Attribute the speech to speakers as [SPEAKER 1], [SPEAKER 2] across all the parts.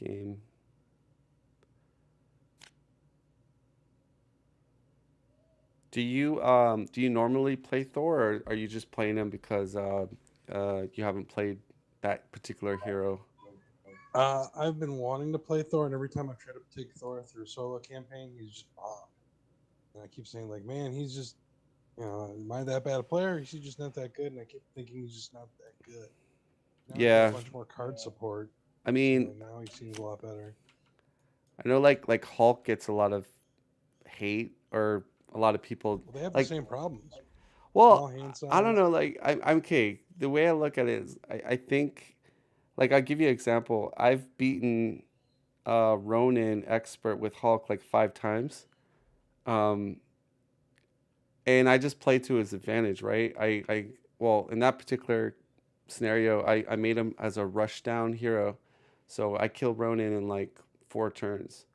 [SPEAKER 1] game. Do you normally play Thor, or are you just playing him because you haven't played that particular hero?
[SPEAKER 2] I've been wanting to play Thor, and every time I try to take Thor through a solo campaign, he's just bombed. And I keep saying, like, man, he's just, am I that bad a player? He's just not that good. And I keep thinking he's just not that good. Now I've got a
[SPEAKER 1] Yeah,
[SPEAKER 2] bunch more card support.
[SPEAKER 1] I mean,
[SPEAKER 2] Now he seems a lot better.
[SPEAKER 1] I know like Hulk gets a lot of hate, or a lot of people
[SPEAKER 2] Well, they have the
[SPEAKER 1] like.
[SPEAKER 2] same problems. Small
[SPEAKER 1] Well,
[SPEAKER 2] hand
[SPEAKER 1] I don't
[SPEAKER 2] size.
[SPEAKER 1] know. Like I'm okay. The way I look at it is, I think, like, I'll give you an example. I've beaten Ronin expert with Hulk like 5 times. Um, and I just play to his advantage, right? Well, in that particular scenario, I made him as a rush down hero, so I killed Ronin in like 4 turns.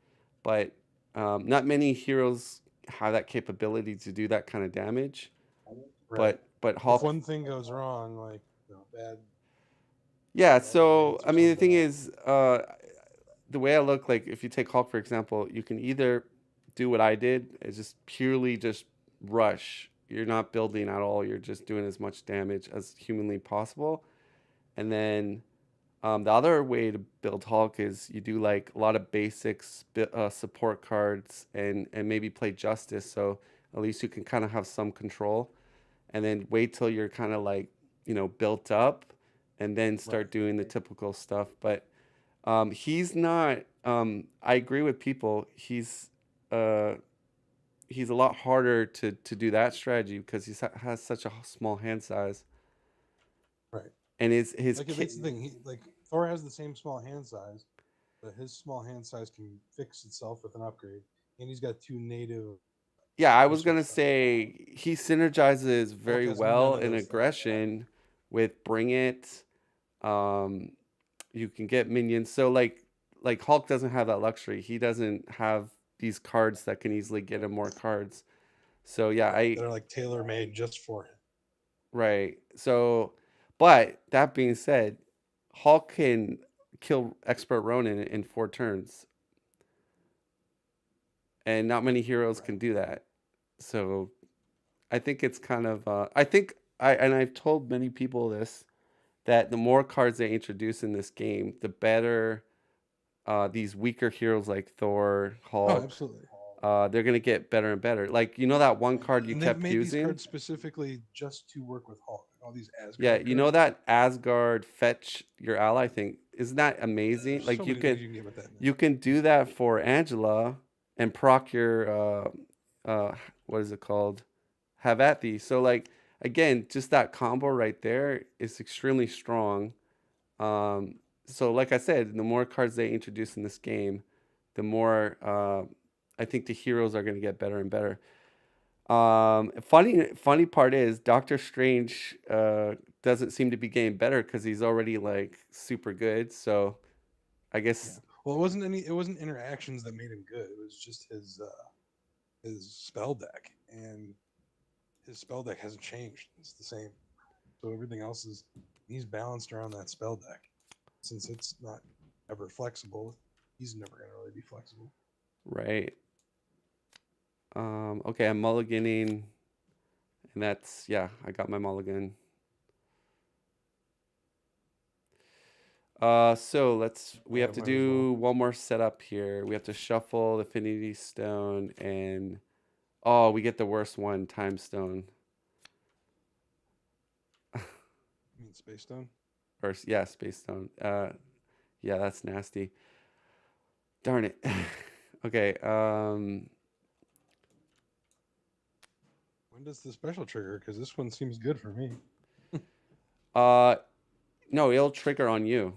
[SPEAKER 1] But not many heroes have that capability to do that kind of damage.
[SPEAKER 2] Right.
[SPEAKER 1] But
[SPEAKER 2] If
[SPEAKER 1] Hulk,
[SPEAKER 2] one thing goes wrong, like bad
[SPEAKER 1] yeah.
[SPEAKER 2] bad
[SPEAKER 1] So
[SPEAKER 2] grenades or
[SPEAKER 1] I mean, the thing
[SPEAKER 2] something.
[SPEAKER 1] is, the way I look, like, if you take Hulk for example, you can either do what I did, is just purely just rush. You're not building at all. You're just doing as much damage as humanly possible. And then the other way to build Hulk is you do like a lot of basics, support cards, and maybe play Justice. So at least you can kind of have some control. And then wait till you're kind of like, built up, and then start
[SPEAKER 2] Right.
[SPEAKER 1] doing the typical stuff. But he's not. I agree with people. Uh, he's a lot harder to do that strategy because has such a small hand size,
[SPEAKER 2] Right.
[SPEAKER 1] and his
[SPEAKER 2] Like that's the thing. Like Thor has the same small hand size, but his small hand size can fix itself with an upgrade, and he's got two native
[SPEAKER 1] yeah. I was
[SPEAKER 2] missile
[SPEAKER 1] gonna
[SPEAKER 2] stuff.
[SPEAKER 1] say he synergizes
[SPEAKER 2] Hulk
[SPEAKER 1] very
[SPEAKER 2] has none
[SPEAKER 1] well
[SPEAKER 2] of
[SPEAKER 1] in
[SPEAKER 2] those things.
[SPEAKER 1] aggression with Bring It. Um, you can get minions. So like Hulk doesn't have that luxury. He doesn't have these cards that can easily get him more cards. So yeah,
[SPEAKER 2] Right. That are like tailor made just for him.
[SPEAKER 1] right. So, but that being said, Hulk can kill Expert Ronin in 4 turns, and not many heroes
[SPEAKER 2] Right.
[SPEAKER 1] can do that. So I think it's kind of. I think I've told many people this, that the more cards they introduce in this game, the better these weaker heroes like Thor,
[SPEAKER 2] Oh,
[SPEAKER 1] Hulk,
[SPEAKER 2] absolutely.
[SPEAKER 1] they're gonna get better and better. Like, that one card you
[SPEAKER 2] And they've
[SPEAKER 1] kept
[SPEAKER 2] made these
[SPEAKER 1] using.
[SPEAKER 2] cards specifically just to work with Hulk. All these
[SPEAKER 1] Yeah,
[SPEAKER 2] Asgard cards.
[SPEAKER 1] that Asgard fetch your ally thing. Isn't that amazing?
[SPEAKER 2] There's
[SPEAKER 1] Like,
[SPEAKER 2] so many things you can get with that
[SPEAKER 1] you
[SPEAKER 2] now.
[SPEAKER 1] can do that for Angela and proc your what is it called? Have at thee. So like, again, just that combo right there is extremely strong. So like I said, the more cards they introduce in this game, the more I think the heroes are going to get better and better. Funny part is Doctor Strange doesn't seem to be getting better because he's already like super good. So I
[SPEAKER 2] Yeah.
[SPEAKER 1] guess,
[SPEAKER 2] Well, it wasn't any. It wasn't interactions that made him good. It was just his spell deck, and his spell deck hasn't changed. It's the same. So everything else is he's balanced around that spell deck. Since it's not ever flexible, he's never gonna really be flexible.
[SPEAKER 1] right. Okay, I'm mulliganing, and that's, yeah, I got my mulligan. So we
[SPEAKER 2] Yeah,
[SPEAKER 1] have to
[SPEAKER 2] might as well.
[SPEAKER 1] do one more setup here. We have to shuffle the Affinity Stone, and oh, we get the worst one, Time Stone.
[SPEAKER 2] I mean, Space Stone.
[SPEAKER 1] Or yeah, Space Stone. Yeah, that's nasty. Darn it. Okay.
[SPEAKER 2] When does the special trigger? Because this one seems good for me.
[SPEAKER 1] Uh, no, it'll trigger on you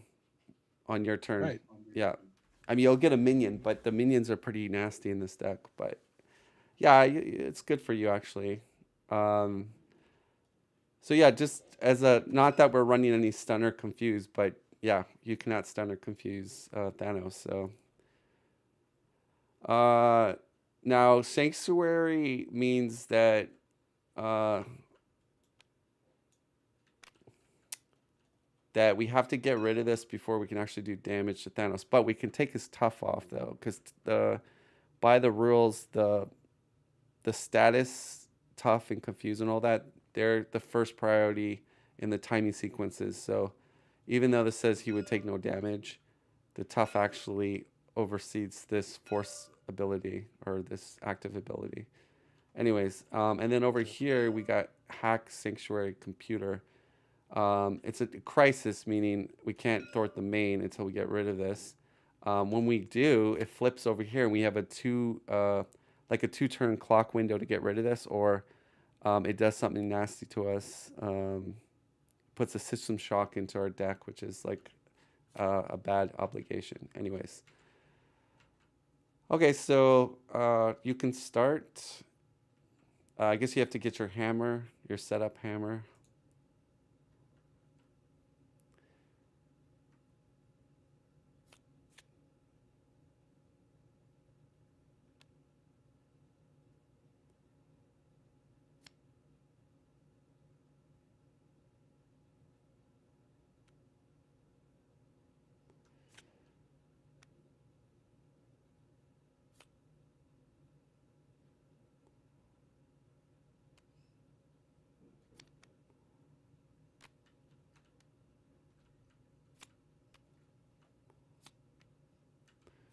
[SPEAKER 1] on your turn.
[SPEAKER 2] Right.
[SPEAKER 1] Yeah. I mean, you'll get a minion, but the minions are pretty nasty in this deck. But yeah, it's good for you actually. Um, so yeah, just as a, not that we're running any stun or confuse, but yeah, you cannot stun or confuse Thanos. So uh, now Sanctuary means that uh, that we have to get rid of this before we can actually do damage to Thanos. But we can take his tough off though, because by the rules, the status, tough, and confuse and all that, they're the first priority in the timing sequences. So even though this says he would take no damage, the tough actually oversees this force ability or this active ability. Anyways, and then over here we got hack sanctuary computer. It's a crisis, meaning we can't thwart the main until we get rid of this. When we do, it flips over here, and we have like a 2-turn clock window to get rid of this, or it does something nasty to us. Puts a system shock into our deck, which is like a bad obligation. Anyways, okay, so you can start. I guess you have to get your hammer, your setup hammer.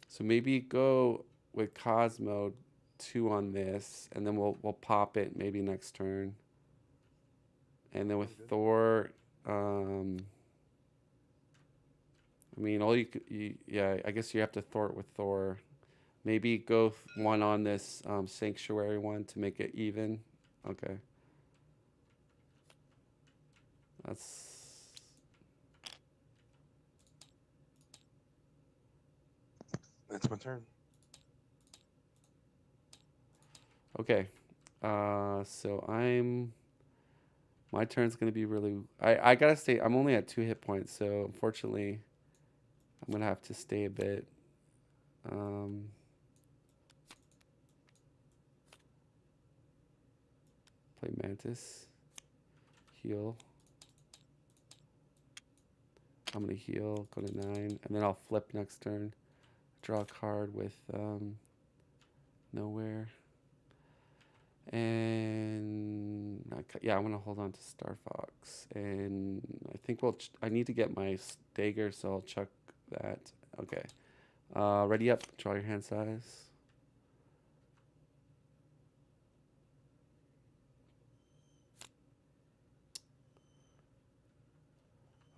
[SPEAKER 1] So maybe go with Cosmo 2 on this, and then we'll pop it maybe next turn. And then with Thor, I mean, yeah, I guess you have to Thor it with Thor. Maybe go 1 on this sanctuary one to make it even. Okay.
[SPEAKER 2] That's my turn.
[SPEAKER 1] Okay. So my turn's gonna be really. I gotta stay. I'm only at 2 hit points, so unfortunately, I'm gonna have to stay a bit. Play Mantis. Heal. I'm gonna heal. Go to 9, and then I'll flip next turn. Draw a card with nowhere. And yeah, I'm gonna hold on to Star Fox, and I think I need to get my dagger, so I'll chuck that. Okay. Ready up. Draw your hand size.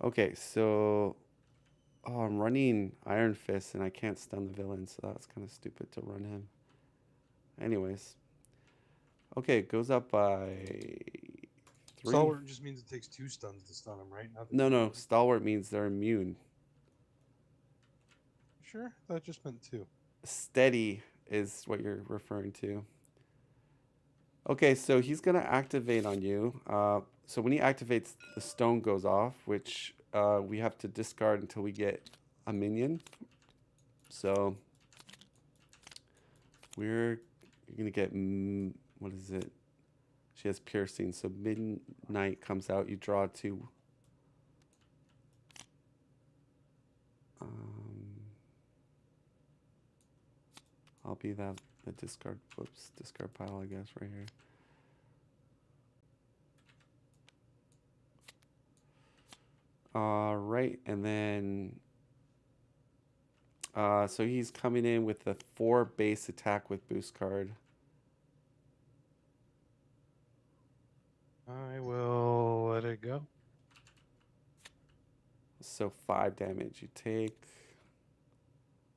[SPEAKER 1] Okay, so I'm running Iron Fist, and I can't stun the villain, so that's kind of stupid to run him. Anyways. Okay, it goes up by 3.
[SPEAKER 2] Stalwart just means it takes 2 stuns to stun him, right?
[SPEAKER 1] No. Stalwart means they're immune.
[SPEAKER 2] Sure? That just meant 2.
[SPEAKER 1] Steady is what you're referring to. Okay, so he's going to activate on you. So when he activates, the stone goes off, which we have to discard until we get a minion. So we're going to get, what is it? She has piercing, so midnight comes out. You draw 2. I'll be the discard pile, I guess, right here. Right, and then so he's coming in with a 4 base attack with boost card.
[SPEAKER 2] I will let it go.
[SPEAKER 1] So 5 damage you take.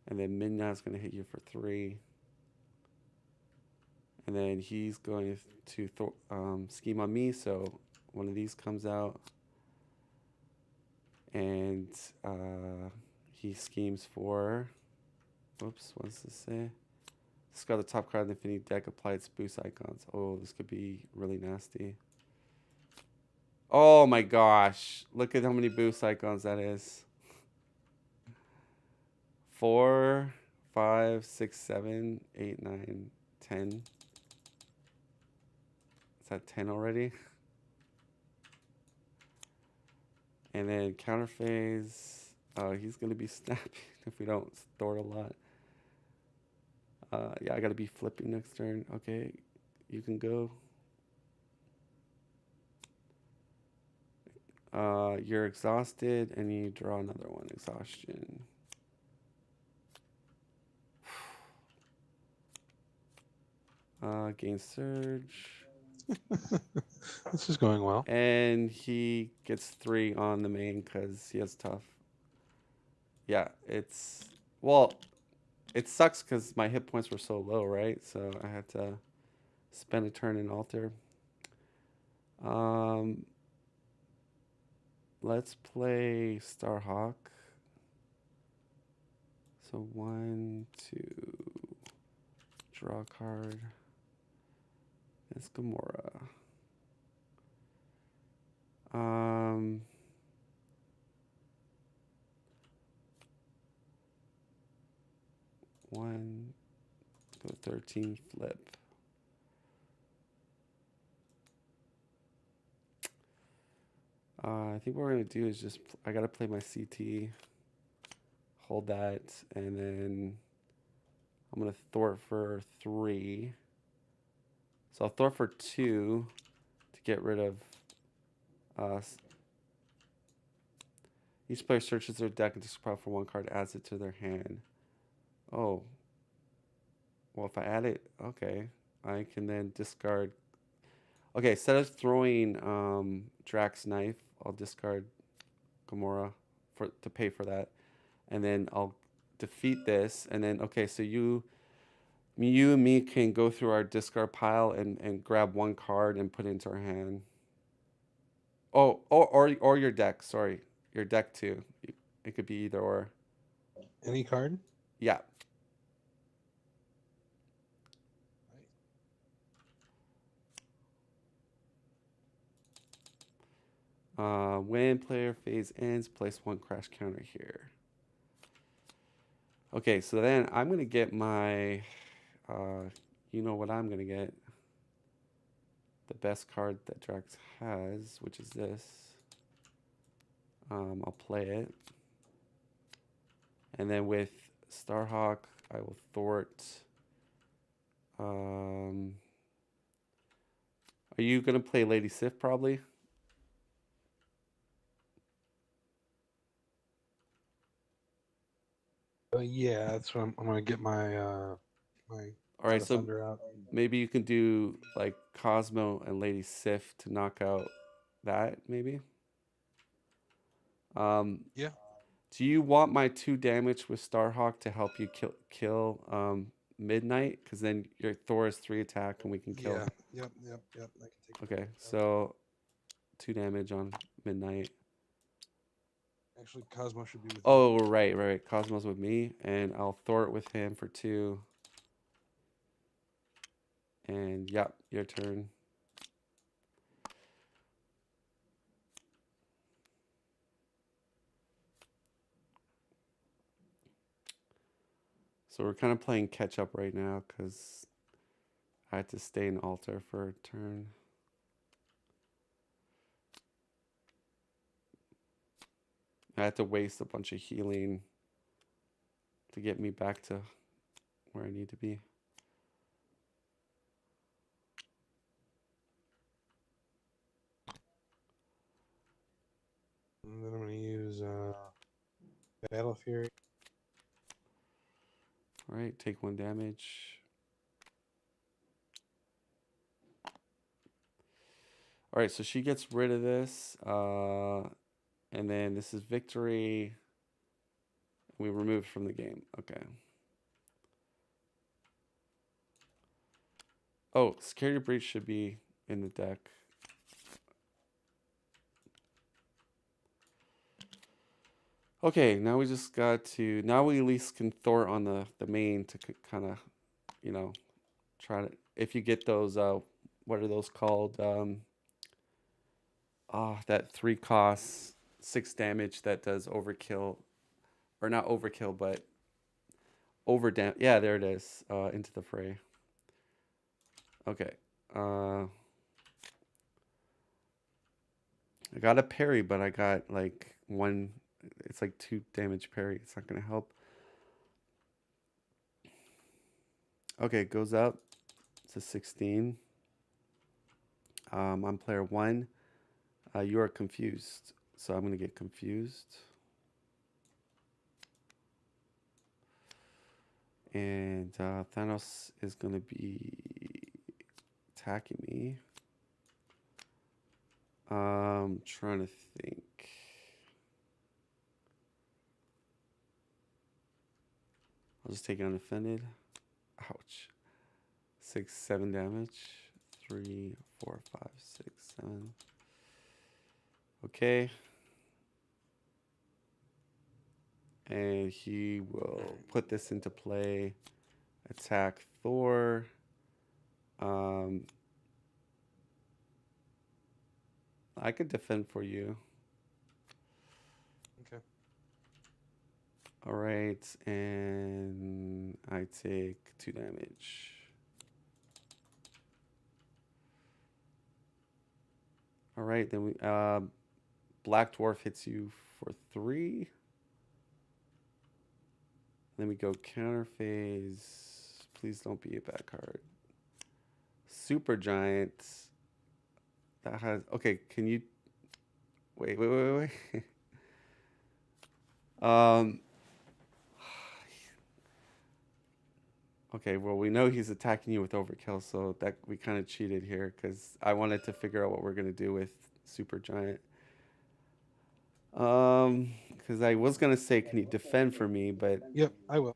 [SPEAKER 1] And then Midnight's going to hit you for 3. And then he's going to scheme on me, so one of these comes out. And he schemes for... Whoops, what does this say? Discard the top card of the Infinity deck, apply its boost icons. Oh, this could be really nasty. Oh my gosh. Look at how many boost icons that is. 4, 5, 6, 7, 8, 9, 10. Is that 10 already? And then counter phase, he's gonna be snapping if we don't store a lot. Yeah, I gotta be flipping next turn. Okay, you can go. You're exhausted, and you draw another one. Exhaustion. Gain surge.
[SPEAKER 2] This is going well.
[SPEAKER 1] And he gets 3 on the main because he has tough. Yeah, it's... Well, it sucks because my hit points were so low, right? So I had to spend a turn in alter. Let's play Starhawk. So 1, 2, draw a card. It's Gamora. One, go 13, flip. I think what we're gonna do is just I gotta play my CT, hold that, and then I'm gonna Thor for 3. So I'll Thor for 2 to get rid of us. Each player searches their deck and discards for 1 card, adds it to their hand. Oh. Well, if I add it, okay. I can then discard. Okay, instead of throwing Drax knife, I'll discard Gamora to pay for that. And then I'll defeat this. And then, okay, so you and me can go through our discard pile and grab 1 card and put it into our hand. Oh, or your deck, sorry. Your deck too. It could be either or.
[SPEAKER 2] Any card?
[SPEAKER 1] Yeah. When player phase ends, place 1 crash counter here. Okay, so then I'm gonna get my, you know what I'm gonna get? The best card that Drax has, which is this. I'll play it. And then with Starhawk, I will thwart. Are you gonna play Lady Sif probably?
[SPEAKER 2] Yeah, that's what I'm gonna get my my
[SPEAKER 1] All right,
[SPEAKER 2] God of
[SPEAKER 1] so
[SPEAKER 2] Thunder out.
[SPEAKER 1] maybe you can do like Cosmo and Lady Sif to knock out that maybe.
[SPEAKER 2] Yeah.
[SPEAKER 1] Do you want my 2 damage with Starhawk to help you kill Midnight? Because then your Thor is 3 attack and we can kill.
[SPEAKER 2] Yeah. Yep. I can take.
[SPEAKER 1] Okay, so 2 damage on Midnight.
[SPEAKER 2] Actually, Cosmo should be with.
[SPEAKER 1] Oh, right. Cosmo's with me, and I'll Thor it with him for 2. And yep, your turn. So we're kind of playing catch up right now because I had to stay in altar for a turn. I had to waste a bunch of healing to get me back to where I need to be.
[SPEAKER 2] And then I'm gonna use Battle Fury.
[SPEAKER 1] All right, take 1 damage. All right, so she gets rid of this. And then this is victory. We removed from the game. Okay. Oh, Security Breach should be in the deck. Okay, now we just got to... Now we at least can Thor on the main to kind of, you know, try to... If you get those, what are those called? That 3 costs, 6 damage that does overkill. Or not overkill, but overdam... Yeah, there it is. Into the fray. Okay. I got a parry, but I got like one. It's like 2 damage parry. It's not gonna help. Okay, it goes up to 16. I'm player one. You are confused, so I'm gonna get confused, and Thanos is gonna be attacking me. Trying to think. I'll just take it unoffended. Ouch. 6, 7 damage. 3, 4, 5, 6, 7. Okay. And he will put this into play. Attack Thor. I could defend for you.
[SPEAKER 2] Okay.
[SPEAKER 1] All right, and I take 2 damage. All right, then we Black Dwarf hits you for 3. Then we go counter phase. Please don't be a bad card. Super Giant. That has okay. Can you wait? um. Okay, well we know he's attacking you with overkill, so that we kind of cheated here because I wanted to figure out what we're gonna do with Super Giant. Because I was gonna say, can you defend for me? But
[SPEAKER 2] Yep, I will.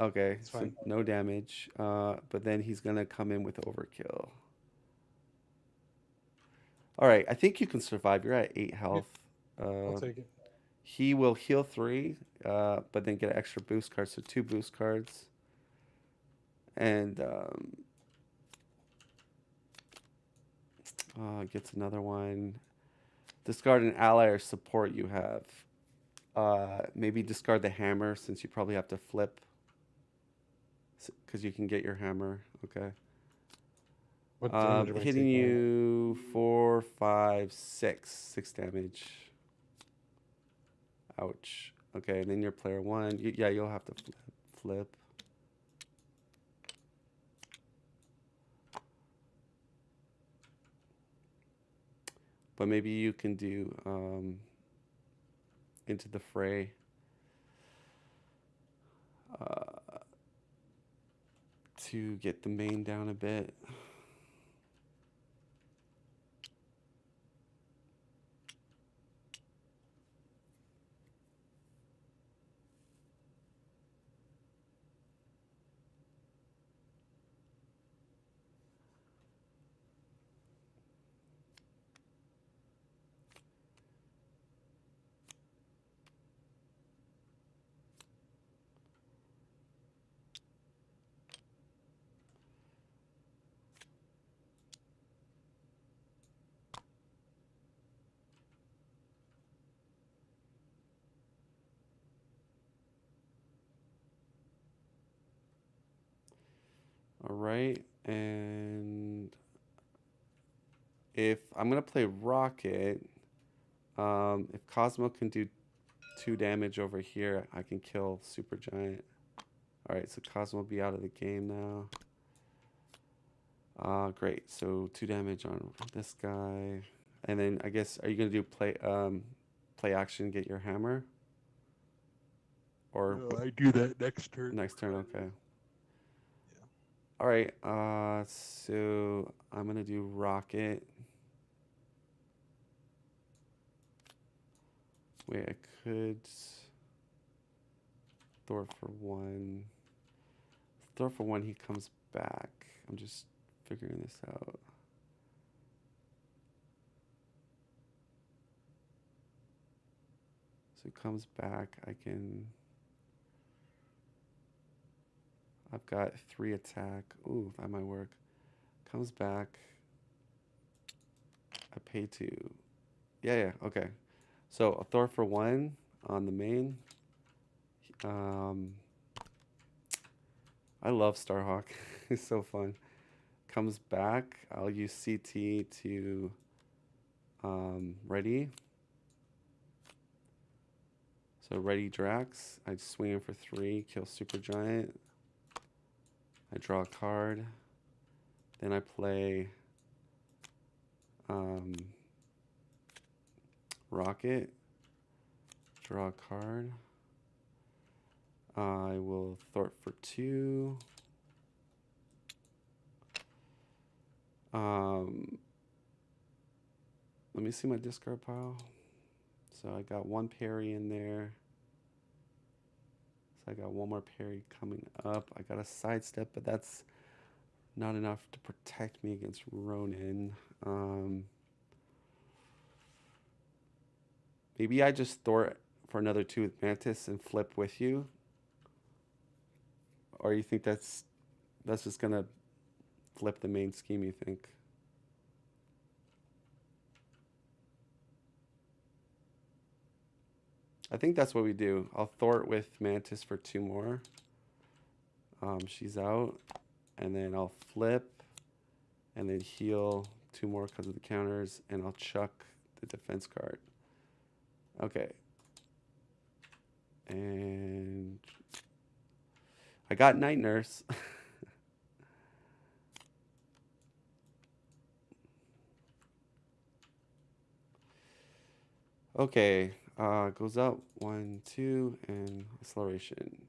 [SPEAKER 1] okay,
[SPEAKER 2] It's
[SPEAKER 1] so
[SPEAKER 2] fine.
[SPEAKER 1] no damage. But then he's gonna come in with overkill. All right, I think you can survive. You're at 8
[SPEAKER 2] Yep,
[SPEAKER 1] health.
[SPEAKER 2] I'll
[SPEAKER 1] Uh,
[SPEAKER 2] take it.
[SPEAKER 1] he will heal 3, but then get an extra boost card, so 2 boost cards, and gets another one. Discard an ally or support you have. Maybe discard the hammer since you probably have to flip, because you can get your hammer. Okay.
[SPEAKER 2] What damage am I
[SPEAKER 1] Hitting
[SPEAKER 2] taking?
[SPEAKER 1] you 4, 5, 6. 6 damage. Ouch. Okay, and then you're player one. Yeah, you'll have to flip. But maybe you can do into the fray. To get the main down a bit. All right, and if I'm gonna play Rocket, if Cosmo can do 2 damage over here, I can kill Super Giant. All right, so Cosmo will be out of the game now. Great. So 2 damage on this guy, and then I guess are you gonna do play action, get your hammer, or
[SPEAKER 2] No, I do that next turn.
[SPEAKER 1] next turn? Okay.
[SPEAKER 2] Yeah.
[SPEAKER 1] All right. So I'm gonna do Rocket. Wait, I could Thor for 1. Thor for 1. He comes back. I'm just figuring this out. So he comes back. I've got 3 attack. Ooh, that might work. Comes back. I pay 2. Yeah. Okay. So a Thor for 1 on the main. Um, I love Starhawk. It's so fun. Comes back. I'll use CT to Ready? So ready Drax. I swing in for 3, kill Super Giant. I draw a card. Then I play Rocket. Draw a card. I will Thor for 2. Let me see my discard pile. So I got 1 parry in there. So I got 1 more parry coming up. I got a sidestep, but that's not enough to protect me against Ronin. Maybe I just Thor for another 2 with Mantis and flip with you. Or you think that's just gonna flip the main scheme, you think? I think that's what we do. I'll Thor with Mantis for 2 more. She's out. And then I'll flip. And then heal 2 more because of the counters. And I'll chuck the defense card. Okay. And I got Night Nurse. Okay. Goes up 1, 2, and acceleration.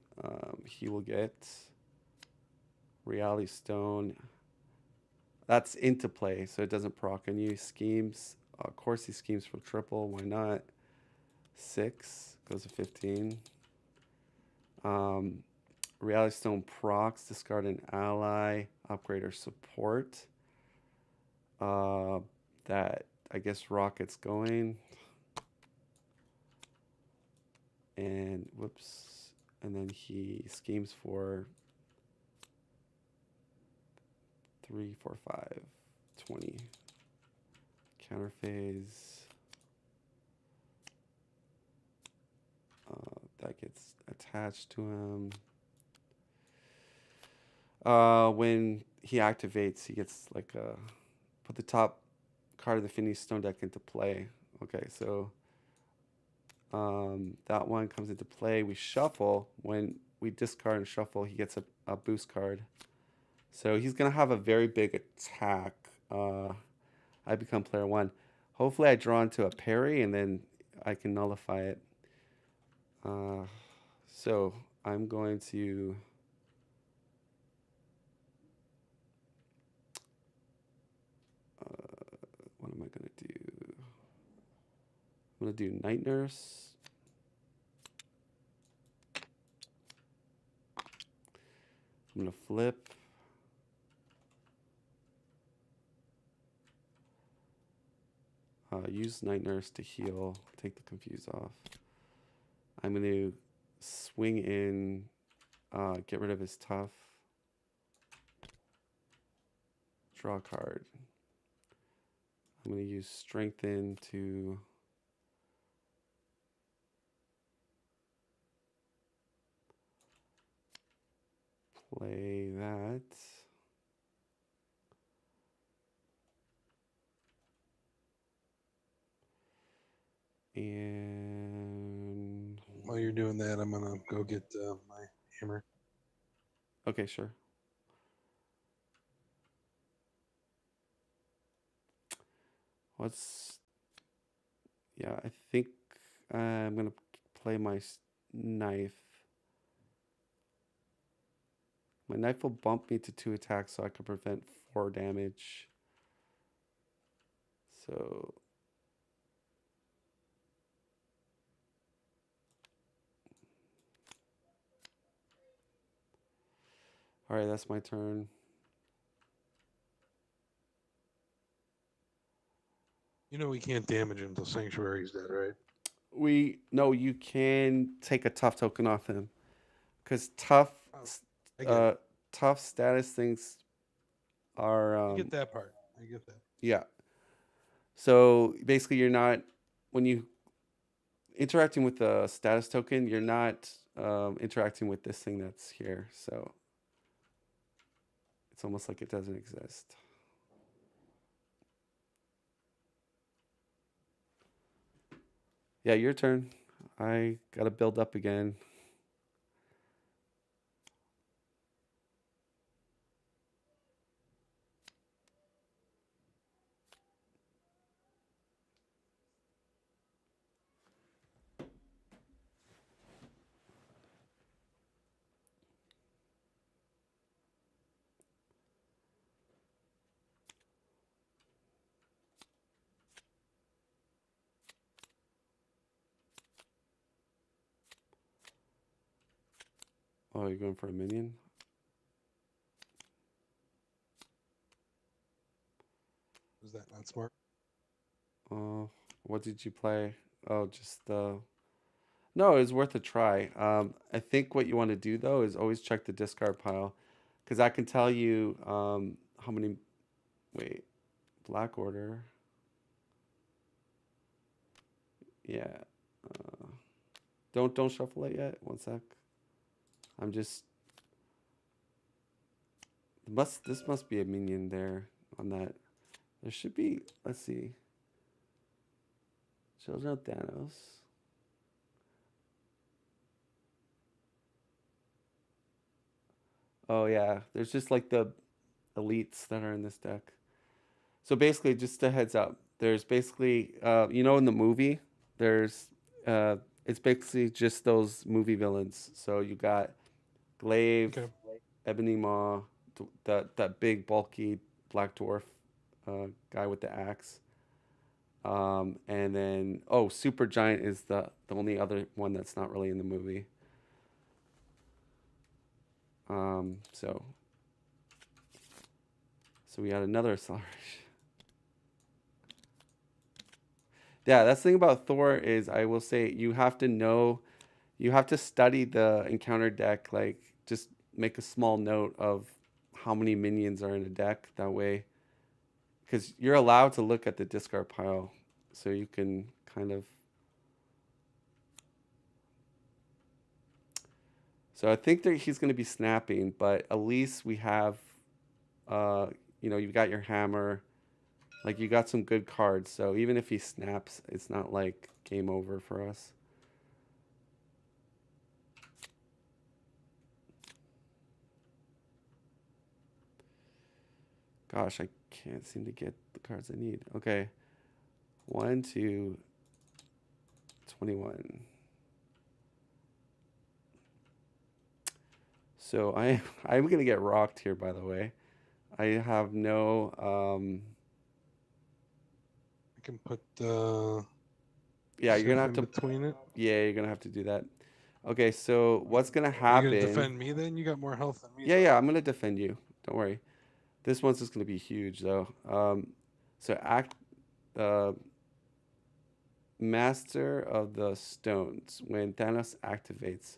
[SPEAKER 1] He will get Reality Stone. That's into play, so it doesn't proc on you. Schemes. Of course, he schemes for triple. Why not? 6 goes to 15. Reality Stone procs. Discard an ally, upgrade or support. That I guess Rocket's going. And whoops. And then he schemes for 3, 4, 5, 20. Counter phase. That gets attached to him. When he activates, he gets like put the top card of the Infinity Stone deck into play. Okay, so that one comes into play. We shuffle. When we discard and shuffle, he gets a boost card. So he's going to have a very big attack. I become player 1. Hopefully I draw into a parry and then I can nullify it. So I'm going to... what am I going to do? I'm going to do Night Nurse. I'm going to flip. Use Night Nurse to heal, take the confuse off. I'm going to swing in, get rid of his tough. Draw a card. I'm going to use Strengthen to play that. And
[SPEAKER 2] while you're doing that, I'm gonna go get my hammer.
[SPEAKER 1] Okay, sure. Yeah, I think I'm gonna play my knife. My knife will bump me to 2 attacks so I can prevent 4 damage. So all right, that's my turn.
[SPEAKER 2] You know we can't damage him until Sanctuary's dead, right?
[SPEAKER 1] No, you can take a tough token off him because tough status things are
[SPEAKER 2] I get that part. I get that.
[SPEAKER 1] Yeah. So basically you're not, when you interacting with the status token, you're not interacting with this thing that's here. So it's almost like it doesn't exist. Yeah, your turn. I gotta build up again. Oh, you're going for a minion?
[SPEAKER 2] Was that not smart?
[SPEAKER 1] Oh, what did you play? Oh, just no, it was worth a try. I think what you want to do though is always check the discard pile, because I can tell you how many. Wait, Black Order. Yeah. Uh, don't shuffle it yet. One sec. I'm just this must be a minion there on that. There should be. Let's see. Children of Thanos. Oh yeah, there's just like the elites that are in this deck. So basically, just a heads up. There's basically, in the movie, there's, it's basically just those movie villains. So you got Glaive,
[SPEAKER 2] Okay.
[SPEAKER 1] Ebony Maw, that big bulky black dwarf guy with the axe. And then Super Giant is the only other one that's not really in the movie. So we had another acceleration. Yeah, that's the thing about Thor is I will say you have to know, you have to study the encounter deck. Like just make a small note of how many minions are in a deck. That way, because you're allowed to look at the discard pile, so you can kind of. So I think that he's going to be snapping, but at least we have, uh, you've got your hammer, like you got some good cards. So even if he snaps, it's not like game over for us. Gosh, I can't seem to get the cards I need. Okay. 1, 2, 21. So I'm gonna get rocked here, by the way. I have no
[SPEAKER 2] I can put
[SPEAKER 1] yeah, you're gonna
[SPEAKER 2] Sif
[SPEAKER 1] have
[SPEAKER 2] in
[SPEAKER 1] to
[SPEAKER 2] between it.
[SPEAKER 1] yeah, you're gonna have to do that. Okay, so what's gonna
[SPEAKER 2] Are you gonna
[SPEAKER 1] happen?
[SPEAKER 2] defend me then? You got more health than me,
[SPEAKER 1] Yeah,
[SPEAKER 2] though.
[SPEAKER 1] yeah, I'm gonna defend you. Don't worry. This one's just gonna be huge though. So act uh Master of the Stones. When Thanos activates,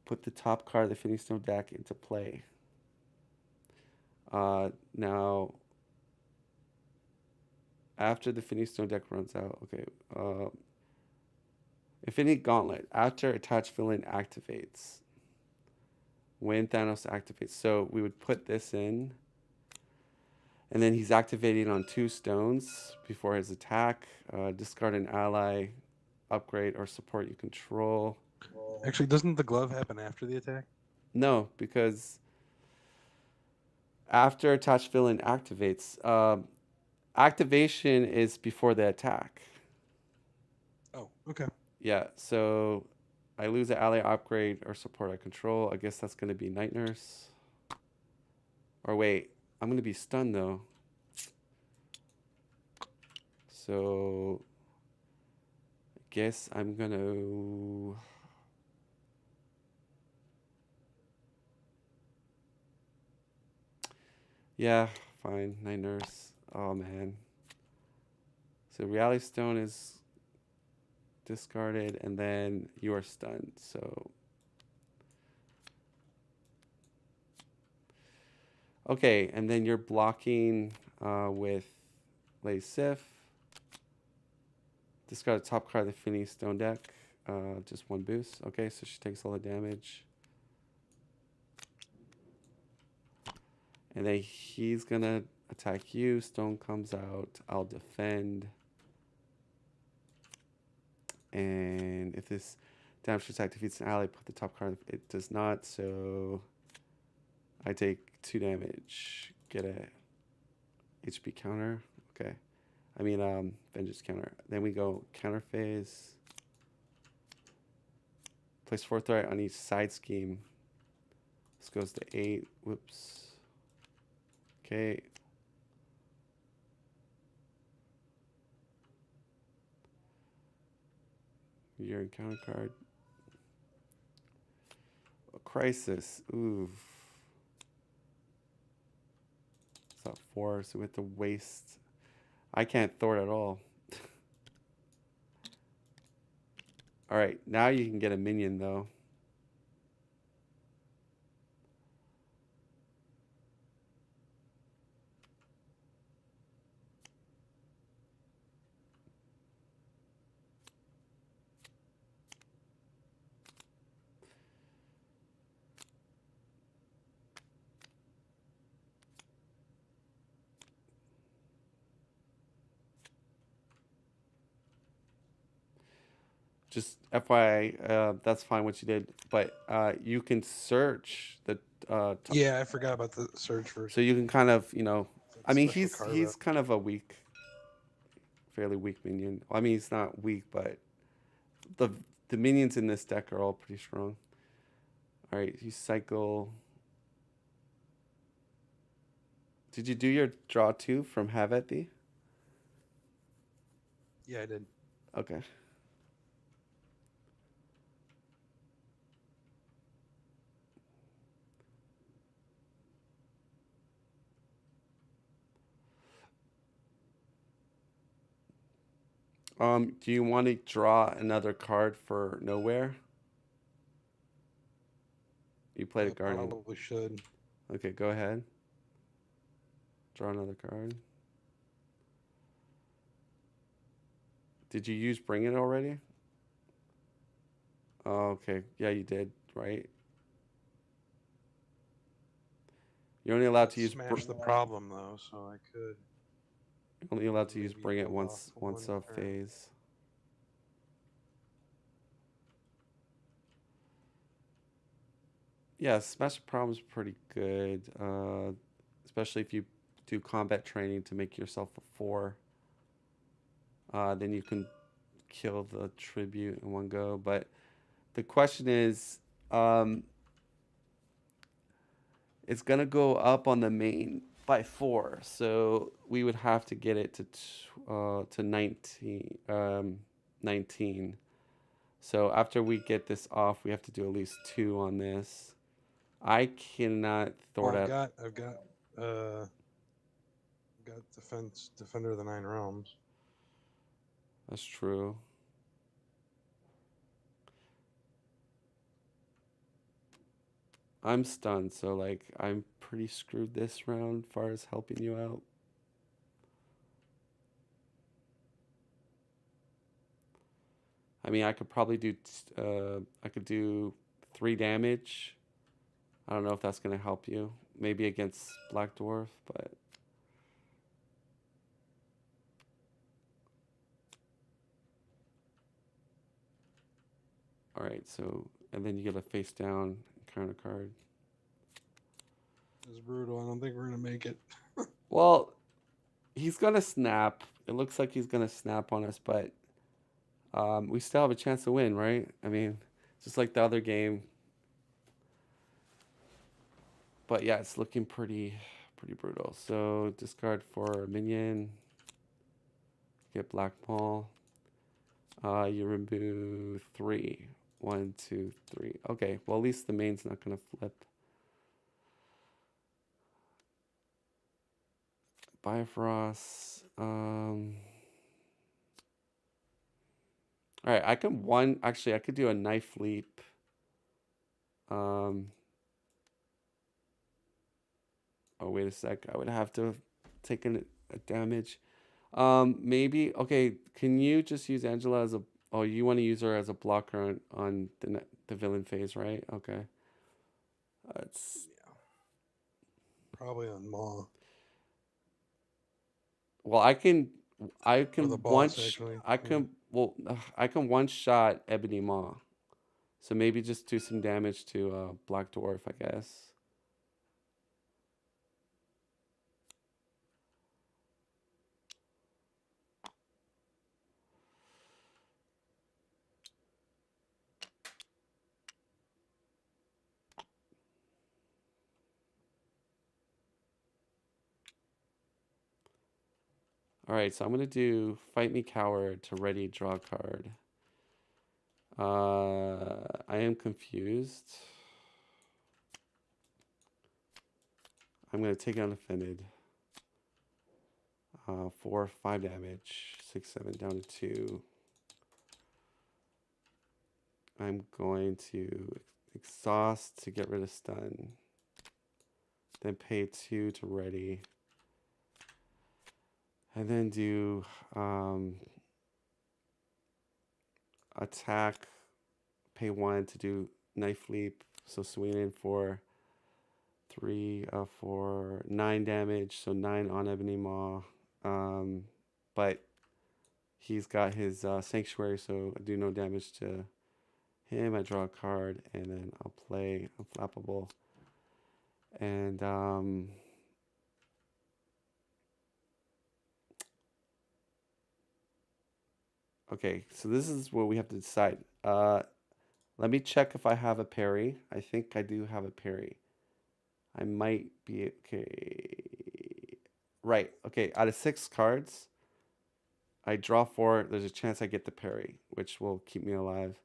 [SPEAKER 1] put the top card of the Phoenix Stone deck into play. Now, after the Phoenix Stone deck runs out, okay. Infinity Gauntlet. After attached villain activates. When Thanos activates. So we would put this in. And then he's activating on 2 stones before his attack. Discard an ally, upgrade, or support you control.
[SPEAKER 2] Actually, doesn't the glove happen after the attack?
[SPEAKER 1] No, because after attached villain activates, activation is before the attack.
[SPEAKER 2] Oh, okay.
[SPEAKER 1] Yeah, so I lose an ally upgrade or support I control. I guess that's going to be Night Nurse. Or wait, I'm going to be stunned though. So I guess I'm going to. Yeah, fine. Night Nurse. Oh man. So Reality Stone is discarded and then you are stunned. So. Okay, and then you're blocking with Lay Sif. Discard a top card of the Finny Stone deck. Just 1 boost. Okay, so she takes all the damage. And then he's gonna attack you. Stone comes out. I'll defend. And if this damage attack defeats an ally, put the top card. It does not, so I take 2 damage. Get a HP counter. Okay. I mean, vengeance counter. Then we go counter phase. Place 4 threat on each side scheme. This goes to 8. Whoops. Okay. Your encounter card. A crisis. Ooh. It's not 4, so we have to waste. I can't Thor at all. Alright, now you can get a minion though. Just FYI, that's fine what you did, but you can search the
[SPEAKER 2] Yeah, I forgot about the search for
[SPEAKER 1] so you can kind of, I mean
[SPEAKER 2] special carve
[SPEAKER 1] he's
[SPEAKER 2] out.
[SPEAKER 1] kind of a fairly weak minion. Well, I mean he's not weak, but the the minions in this deck are all pretty strong. All right, you cycle. Did you do your draw 2 from Havethi?
[SPEAKER 2] Yeah, I did.
[SPEAKER 1] Okay. Do you want to draw another card for nowhere? You played a guardian.
[SPEAKER 2] Probably should.
[SPEAKER 1] Okay, go ahead. Draw another card. Did you use bring it already? Oh, okay. Yeah, you did, right? You're only allowed
[SPEAKER 2] That
[SPEAKER 1] to use
[SPEAKER 2] smashed the problem though, so I could
[SPEAKER 1] you're only allowed to use
[SPEAKER 2] maybe
[SPEAKER 1] bring it
[SPEAKER 2] hold off
[SPEAKER 1] once
[SPEAKER 2] one
[SPEAKER 1] a
[SPEAKER 2] turn.
[SPEAKER 1] phase. Yeah, smash the problem's pretty good. Especially if you do combat training to make yourself a 4. Then you can kill the tribute in one go. But the question is, it's gonna go up on the main by 4, so we would have to get it to 19. 19. So after we get this off, we have to do at least 2 on this. I cannot Thor
[SPEAKER 2] Well,
[SPEAKER 1] that.
[SPEAKER 2] got Defender of the Nine Realms.
[SPEAKER 1] That's true. I'm stunned, so like I'm pretty screwed this round as far as helping you out. I mean, I could probably do I could do 3 damage. I don't know if that's gonna help you. Maybe against Black Dwarf, but all right. So and then you get a face down counter card.
[SPEAKER 2] It's brutal. I don't think we're gonna make it.
[SPEAKER 1] Well, he's gonna snap. It looks like he's gonna snap on us, but we still have a chance to win, right? I mean, just like the other game. But yeah, it's looking pretty brutal. So discard for a minion. Get Black Maul. You remove 3. 1, 2, 3. Okay, well at least the main's not gonna flip. Bifrost. All right, I can actually I could do a knife leap. Oh wait a sec. I would have to have taken a damage. Maybe okay. Can you just use Angela as a? Oh, you want to use her as a blocker on the villain phase, right? Okay. It's
[SPEAKER 2] Yeah. Probably on Maw.
[SPEAKER 1] well, I can. I
[SPEAKER 2] or
[SPEAKER 1] can
[SPEAKER 2] the
[SPEAKER 1] one.
[SPEAKER 2] boss actually.
[SPEAKER 1] I
[SPEAKER 2] Yeah.
[SPEAKER 1] can well. I can one shot Ebony Maw. So maybe just do some damage to Black Dwarf, I guess. All right, so I'm gonna do Fight Me Coward to ready draw a card. I am confused. I'm gonna take out Offended. 4, 5 damage, 6, 7 down to 2. I'm going to exhaust to get rid of stun. Then pay 2 to ready. And then do attack, pay 1 to do knife leap. So swinging for 3, 4, 9 damage. So 9 on Ebony Maw. But he's got his sanctuary, so I do no damage to him. I draw a card, and then I'll play Unflappable. And okay, so this is what we have to decide. Let me check if I have a parry. I think I do have a parry. I might be okay. Right. Okay. Out of 6 cards, I draw 4. There's a chance I get the parry, which will keep me alive.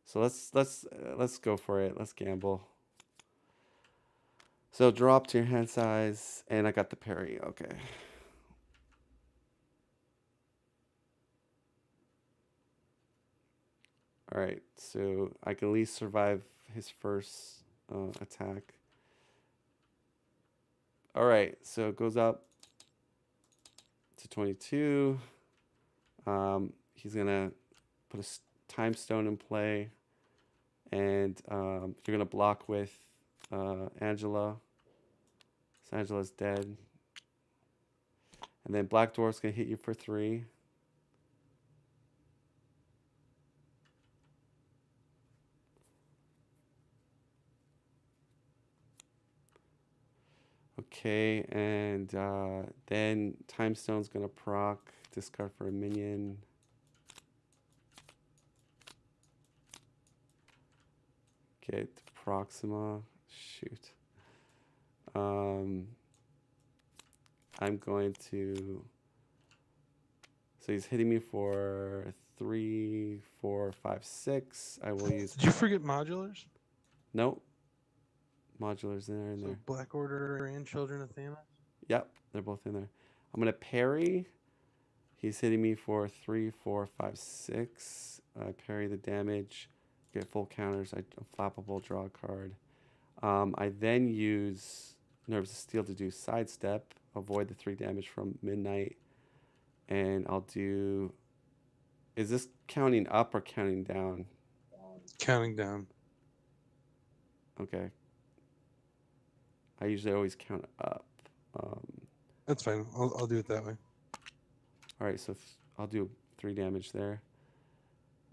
[SPEAKER 1] So let's go for it. Let's gamble. So drop to your hand size, and I got the parry. Okay. All right. So I can at least survive his first attack. All right. So it goes up to 22. He's gonna put a time stone in play, and you're gonna block with Angela. So Angela's dead, and then Black Dwarf's gonna hit you for 3. Okay, and then Time Stone's gonna proc, discard for a minion. Get Proxima. Shoot. I'm going to. So he's hitting me for 3, 4, 5, 6. I will use.
[SPEAKER 2] Did you forget modulars?
[SPEAKER 1] Nope. Modulars in there.
[SPEAKER 2] So Black Order and Children of Thanos.
[SPEAKER 1] Yep, they're both in there. I'm gonna parry. He's hitting me for 3, 4, 5, 6. I parry the damage. Get full counters. I Flappable, draw a card. I then use Nerves of Steel to do sidestep, avoid the 3 damage from Midnight, and I'll do. Is this counting up or counting down?
[SPEAKER 2] Counting down.
[SPEAKER 1] Okay. I usually always count up.
[SPEAKER 2] That's fine. I'll do it that way.
[SPEAKER 1] All right, so I'll do 3 damage there.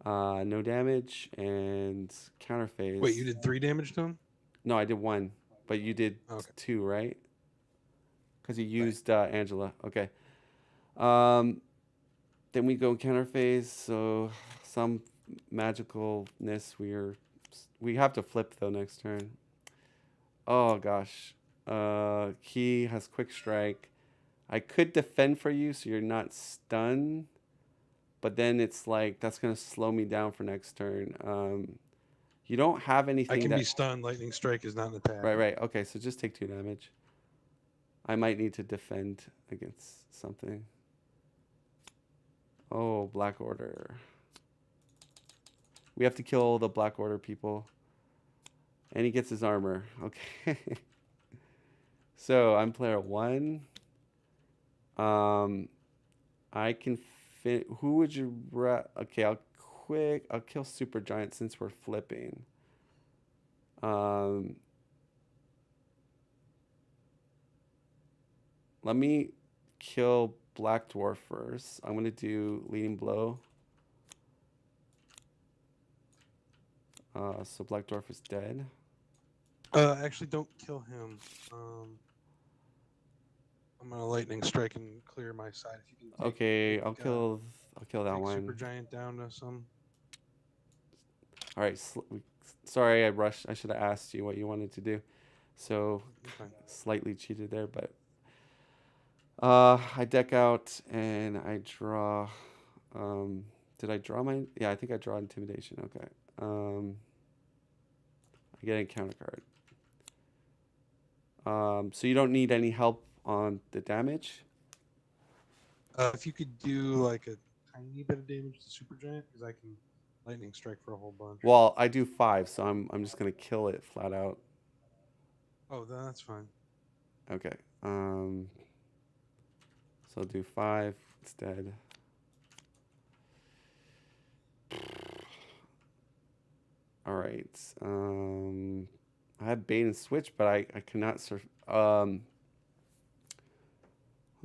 [SPEAKER 1] No damage and counter phase.
[SPEAKER 2] Wait, you did 3 damage to him?
[SPEAKER 1] No, I did 1, but you did
[SPEAKER 2] Okay.
[SPEAKER 1] 2, right? Because you used Angela. Okay. Then we go counter phase. So some magicalness. We have to flip though next turn. Oh gosh. He has quick strike. I could defend for you so you're not stunned. But then it's like that's gonna slow me down for next turn. You don't have anything
[SPEAKER 2] I can
[SPEAKER 1] that.
[SPEAKER 2] be stunned. Lightning Strike is not an attack.
[SPEAKER 1] Right. Okay, so just take 2 damage. I might need to defend against something. Oh, Black Order. We have to kill the Black Order people. And he gets his armor. Okay. So I'm player 1. I can fit. Who would you? Okay, I'll kill Super Giant since we're flipping. Let me kill Black Dwarf first. I'm gonna do leading blow. So Black Dwarf is dead.
[SPEAKER 2] Actually, don't kill him. I'm gonna lightning strike and clear my side. If you can
[SPEAKER 1] Okay,
[SPEAKER 2] take
[SPEAKER 1] I'll kill that
[SPEAKER 2] take
[SPEAKER 1] one.
[SPEAKER 2] Super Giant down to some.
[SPEAKER 1] All right. Sorry, I rushed. I should have asked you what you wanted to do. So
[SPEAKER 2] Okay.
[SPEAKER 1] slightly cheated there, but I deck out and I draw. Did I draw my? Yeah, I think I draw intimidation. Okay. I get a counter card. So you don't need any help on the damage.
[SPEAKER 2] If you could do like a tiny bit of damage to Super Giant, because I can lightning strike for a whole bunch.
[SPEAKER 1] Well, I do 5, so I'm just gonna kill it flat out.
[SPEAKER 2] Oh, then that's fine.
[SPEAKER 1] Okay. So I'll do 5 instead. All right. I have bait and switch, but I cannot surf. I'm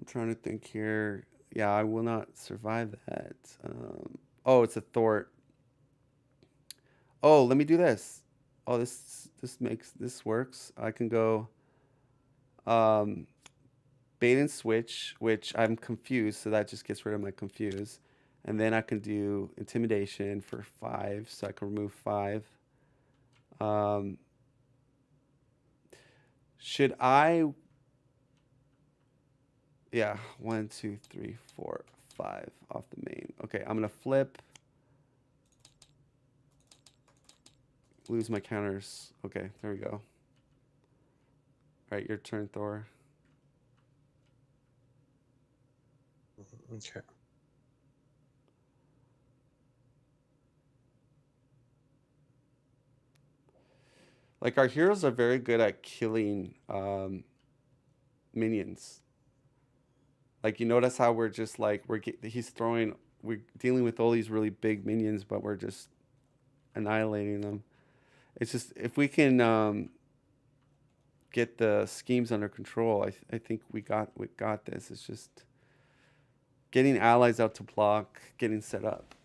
[SPEAKER 1] trying to think here. Yeah, I will not survive that. Oh, it's a Thor. Oh, let me do this. Oh, this works. I can go bait and switch, which I'm confused, so that just gets rid of my confuse. And then I can do intimidation for 5, so I can remove 5. Should I? Yeah, 1, 2, 3, 4, 5 off the main. Okay, I'm gonna flip. Lose my counters. Okay, there we go. All right, your turn, Thor.
[SPEAKER 2] Okay.
[SPEAKER 1] Like our heroes are very good at killing minions. Like you notice how we're just like he's throwing, we're dealing with all these really big minions, but we're just annihilating them. It's just if we can get the schemes under control, I think we got this. It's just getting allies out to block, getting set up.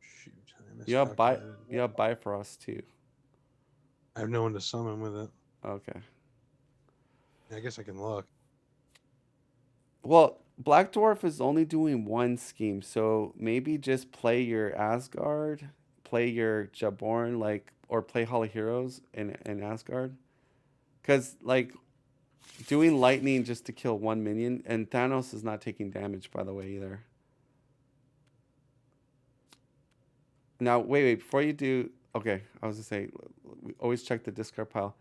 [SPEAKER 2] Shoot, I
[SPEAKER 1] You
[SPEAKER 2] miscalculated.
[SPEAKER 1] have Bifrost too.
[SPEAKER 2] I have no one to summon with it.
[SPEAKER 1] Okay.
[SPEAKER 2] I guess I can look.
[SPEAKER 1] Well, Black Dwarf is only doing one scheme, so maybe just play your Asgard, play your Jaborn, like, or play Hall of Heroes in Asgard. Because, like, doing lightning just to kill one minion, and Thanos is not taking damage, by the way, either. Now, wait, before you do, okay, I was gonna say, always check the discard pile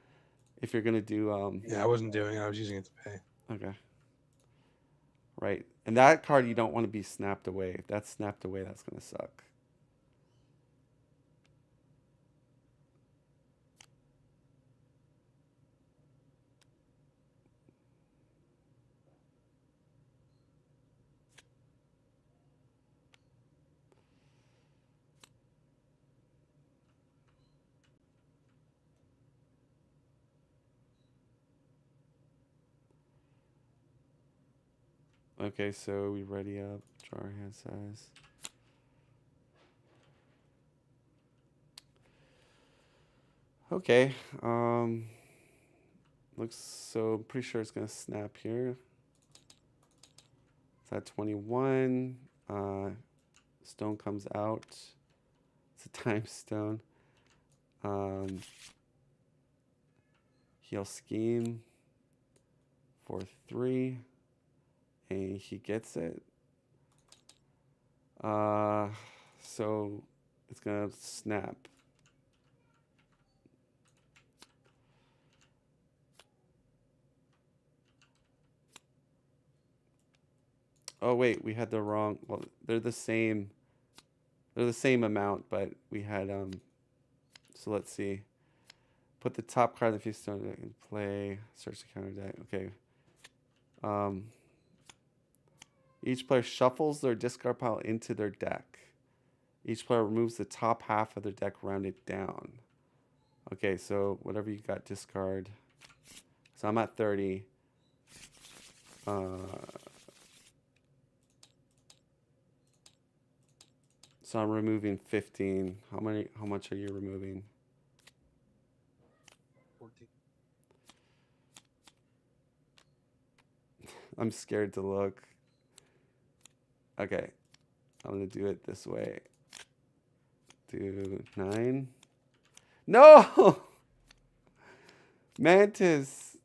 [SPEAKER 1] if you're gonna do,
[SPEAKER 2] Yeah, I wasn't doing it. I was using it to pay.
[SPEAKER 1] okay, right. And that card you don't want to be snapped away. If that's snapped away, that's gonna suck. Okay, so we ready up, draw our hand size. Okay, looks so I'm pretty sure it's gonna snap here. It's at 21. Stone comes out. It's a time stone. He'll scheme for 3, and he gets it. So it's gonna snap. Oh wait, we had the wrong. Well, they're the same. They're the same amount, but we had So let's see. Put the top card of the face stone deck in play. Search the counter deck. Okay. Um, each player shuffles their discard pile into their deck. Each player removes the top half of their deck rounded down. Okay, so whatever you got, discard. So I'm at 30. So I'm removing 15. How much are you removing?
[SPEAKER 2] 14.
[SPEAKER 1] I'm scared to look. Okay. I'm gonna do it this way. Do 9. No! Mantis.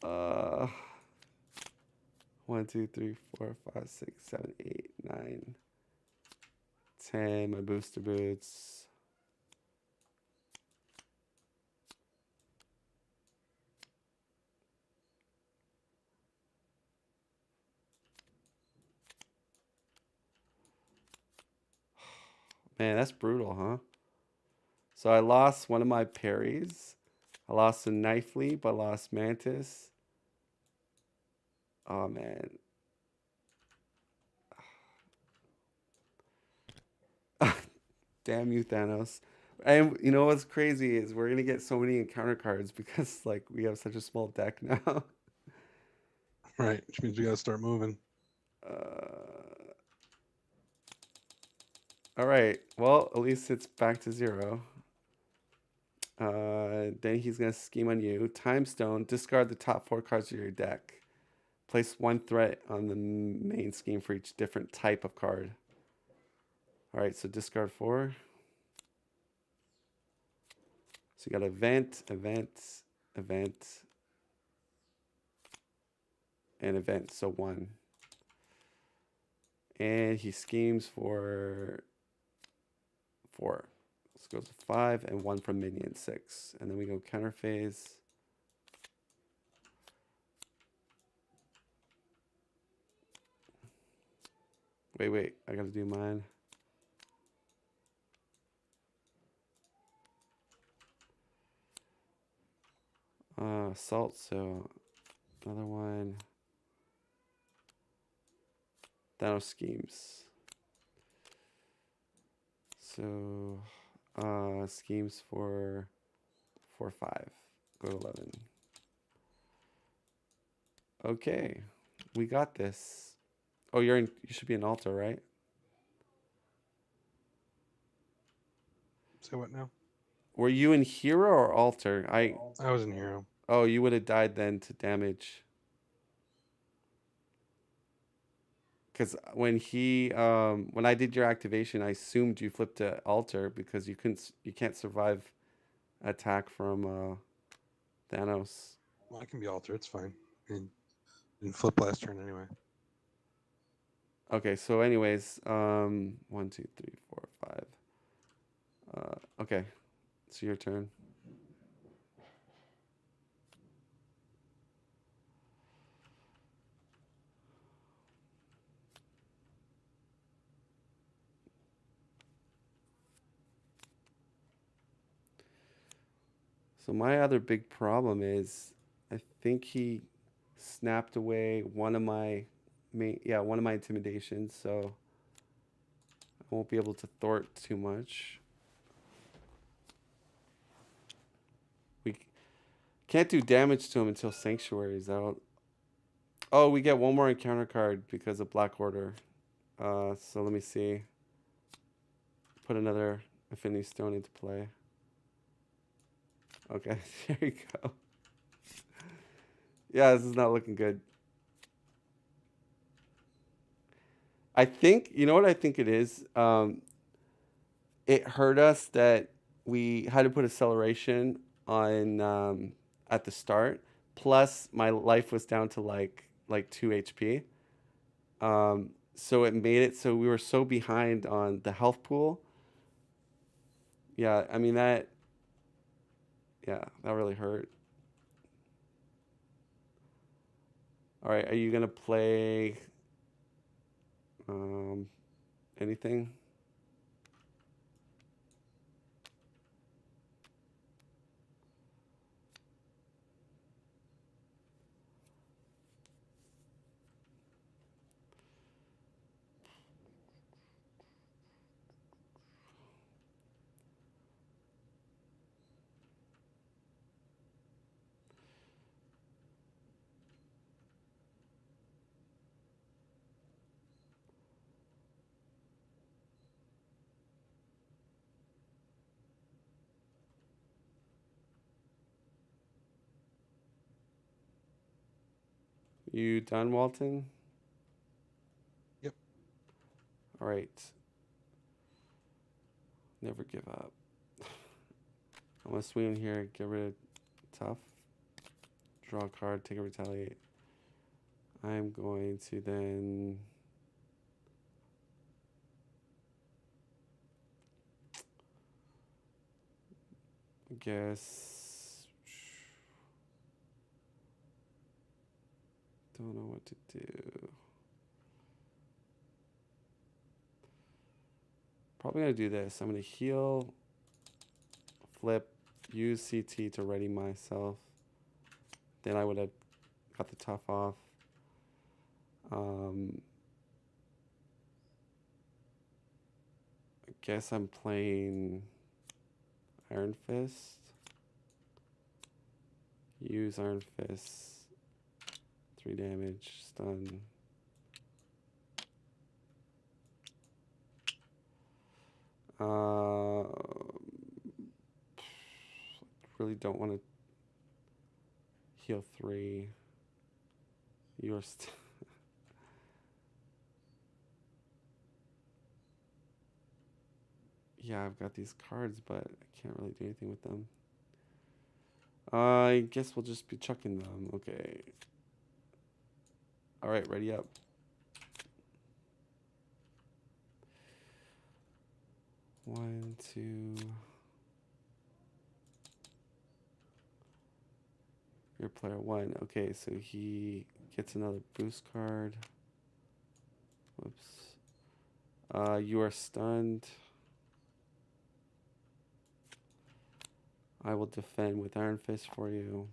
[SPEAKER 1] 1, 2, 3, 4, 5, 6, 7, 8, 9, 10. My booster boots. Man, that's brutal, huh? So I lost one of my parries. I lost a Knife Leap. I lost Mantis. Oh, man. Damn you, Thanos. And you know what's crazy is we're going to get so many encounter cards because, like, we have such a small deck now.
[SPEAKER 2] Right, which means we gotta start moving.
[SPEAKER 1] All right. Well, at least it's back to 0. Then he's going to scheme on you. Time Stone. Discard the top 4 cards of your deck. Place 1 threat on the main scheme for each different type of card. All right, so discard 4. So you got event, event, event, and event. So 1. And he schemes for 4. This goes to 5 and 1 from minion 6. And then we go counter phase. Wait. I gotta do mine. Assault, so another one. Thanos schemes. So schemes for 4, 5. Go to 11. Okay. We got this. Oh, you should be an altar, right?
[SPEAKER 2] Say what now?
[SPEAKER 1] Were you in hero or altar?
[SPEAKER 2] I was in hero.
[SPEAKER 1] Oh, you would have died then to damage. Because when I did your activation, I assumed you flipped to altar because you can't survive attack from Thanos.
[SPEAKER 2] Well, I can be altar. It's fine. And flip last turn anyway.
[SPEAKER 1] Okay, so anyways, 1, 2, 3, 4, 5. Okay, it's your turn. So my other big problem is, I think he snapped away one of my intimidations, so I won't be able to thwart too much. We can't do damage to him until Sanctuary is out. Oh, we get one more encounter card because of Black Order. So let me see. Put another Affinity Stone into play. Okay, there you go. Yeah, this is not looking good. I think, you know what I think it is? It hurt us that we had to put acceleration on at the start. Plus, my life was down to like 2 HP. So it made it so we were so behind on the health pool. Yeah, I mean that really hurt. All right, are you gonna play anything? You done, Walton?
[SPEAKER 2] Yep.
[SPEAKER 1] All right. Never give up. I'm gonna swing in here, get rid of tough. Draw a card, take a retaliate. I'm going to then guess don't know what to do. Probably gonna do this. I'm gonna heal, flip, use CT to ready myself. Then I would have got the tough off. I guess I'm playing Iron Fist. Use Iron Fist. 3 damage, stun. Really don't want to heal 3. You're yeah, I've got these cards, but I can't really do anything with them. I guess we'll just be chucking them. Okay. All right, ready up. One, two. You're player 1. Okay, so he gets another boost card. Whoops. You are stunned. I will defend with Iron Fist for you.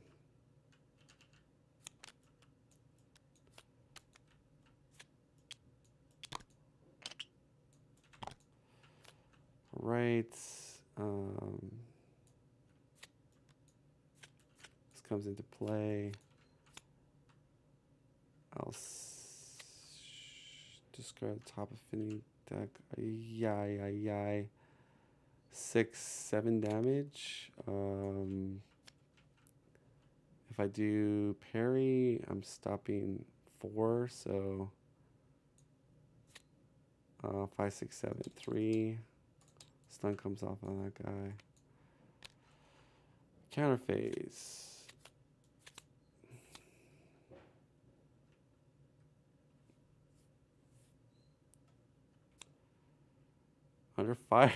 [SPEAKER 1] Right. This comes into play. I'll discard the top affinity deck. Yay. 6, 7 damage. If I do parry, I'm stopping 4, so 5, 6, 7, 3. Stun comes off on that guy. Counter phase. Under fire.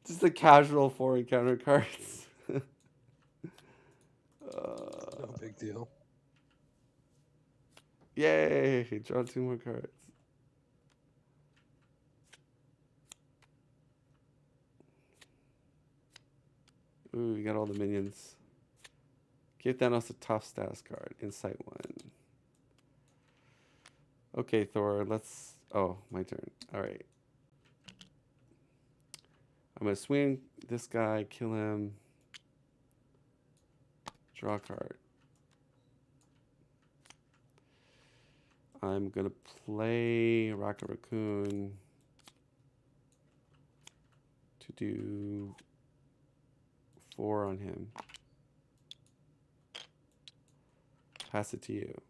[SPEAKER 1] Just a casual 4 encounter cards.
[SPEAKER 2] No big deal.
[SPEAKER 1] Yay! Draw 2 more cards. Ooh, we got all the minions. Give Thanos a tough status card. Insight 1. Okay, Thor, let's... Oh, my turn. All right. I'm going to swing this guy, kill him. Draw a card. I'm going to play Rocket Raccoon to do 4 on him. Pass it to you.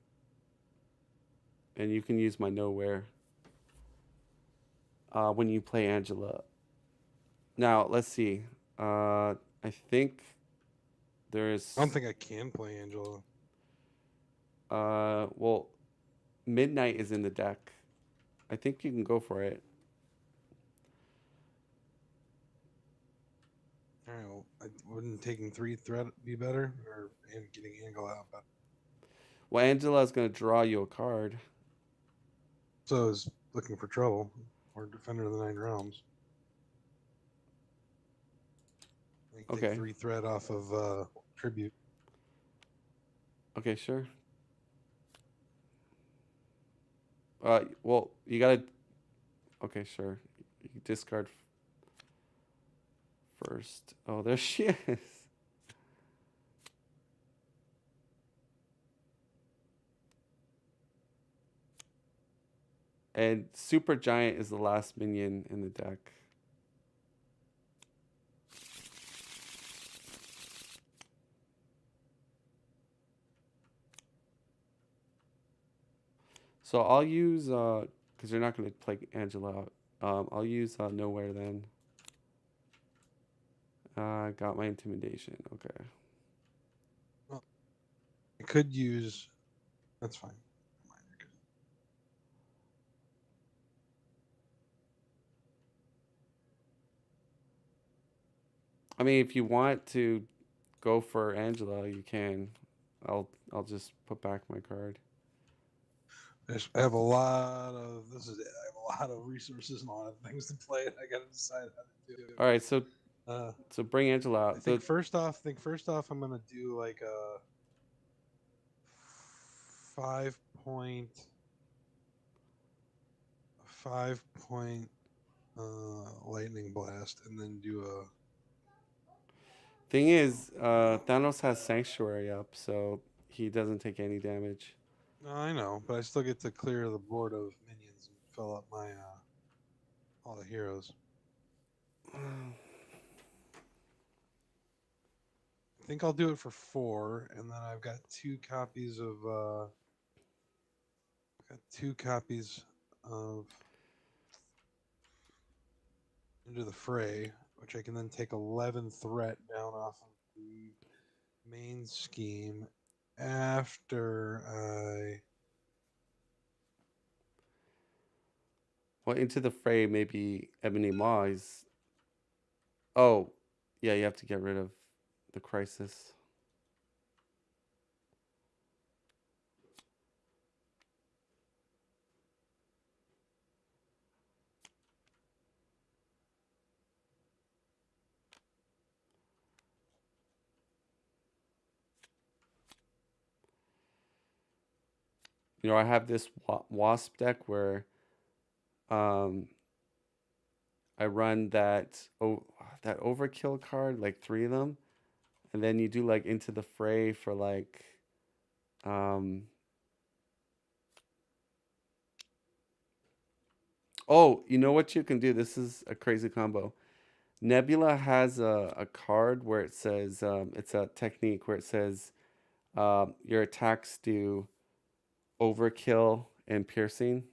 [SPEAKER 1] And you can use my nowhere when you play Angela. Now, let's see. I think there is...
[SPEAKER 2] I don't think I can play Angela.
[SPEAKER 1] Well, Midnight is in the deck. I think you can go for it.
[SPEAKER 2] All right, well, wouldn't taking 3 threat be better, or getting Angela out better?
[SPEAKER 1] Well, Angela is going to draw you a card.
[SPEAKER 2] So is looking for trouble, or Defender of the 9 Realms.
[SPEAKER 1] Okay.
[SPEAKER 2] Take 3 threat off of Tribute.
[SPEAKER 1] Okay, sure. Well, you gotta... Okay, sure. You discard first. Oh, there she is. And Super Giant is the last minion in the deck. So I'll use because you're not gonna play Angela out. I'll use nowhere then. Got my intimidation. Okay.
[SPEAKER 2] Well, I could use. That's fine. Never mind, you're good.
[SPEAKER 1] I mean, if you want to go for Angela, you can. I'll just put back my card.
[SPEAKER 2] I have a lot of. This is it. I have a lot of resources and a lot of things to play. And I got to decide how to do it.
[SPEAKER 1] All right, so
[SPEAKER 2] Uh,
[SPEAKER 1] bring Angela
[SPEAKER 2] I
[SPEAKER 1] out.
[SPEAKER 2] think first off, I'm gonna do like a 5 point, 5 point lightning blast, and then do a.
[SPEAKER 1] Thing is, Thanos has Sanctuary up, so he doesn't take any damage.
[SPEAKER 2] No, I know, but I still get to clear the board of minions and fill up my all the heroes. I think I'll do it for 4, and then I've got 2 copies of Into the Fray, which I can then take 11 threat down off of the main scheme after I.
[SPEAKER 1] Well, into the fray, maybe Ebony Maw is. Oh, yeah, you have to get rid of the crisis. You know, I have this wasp deck where um I run that overkill card, like 3 of them, and then you do like into the fray for like um oh, you know what you can do? This is a crazy combo. Nebula has a card where it says it's a technique where it says your attacks do overkill and piercing.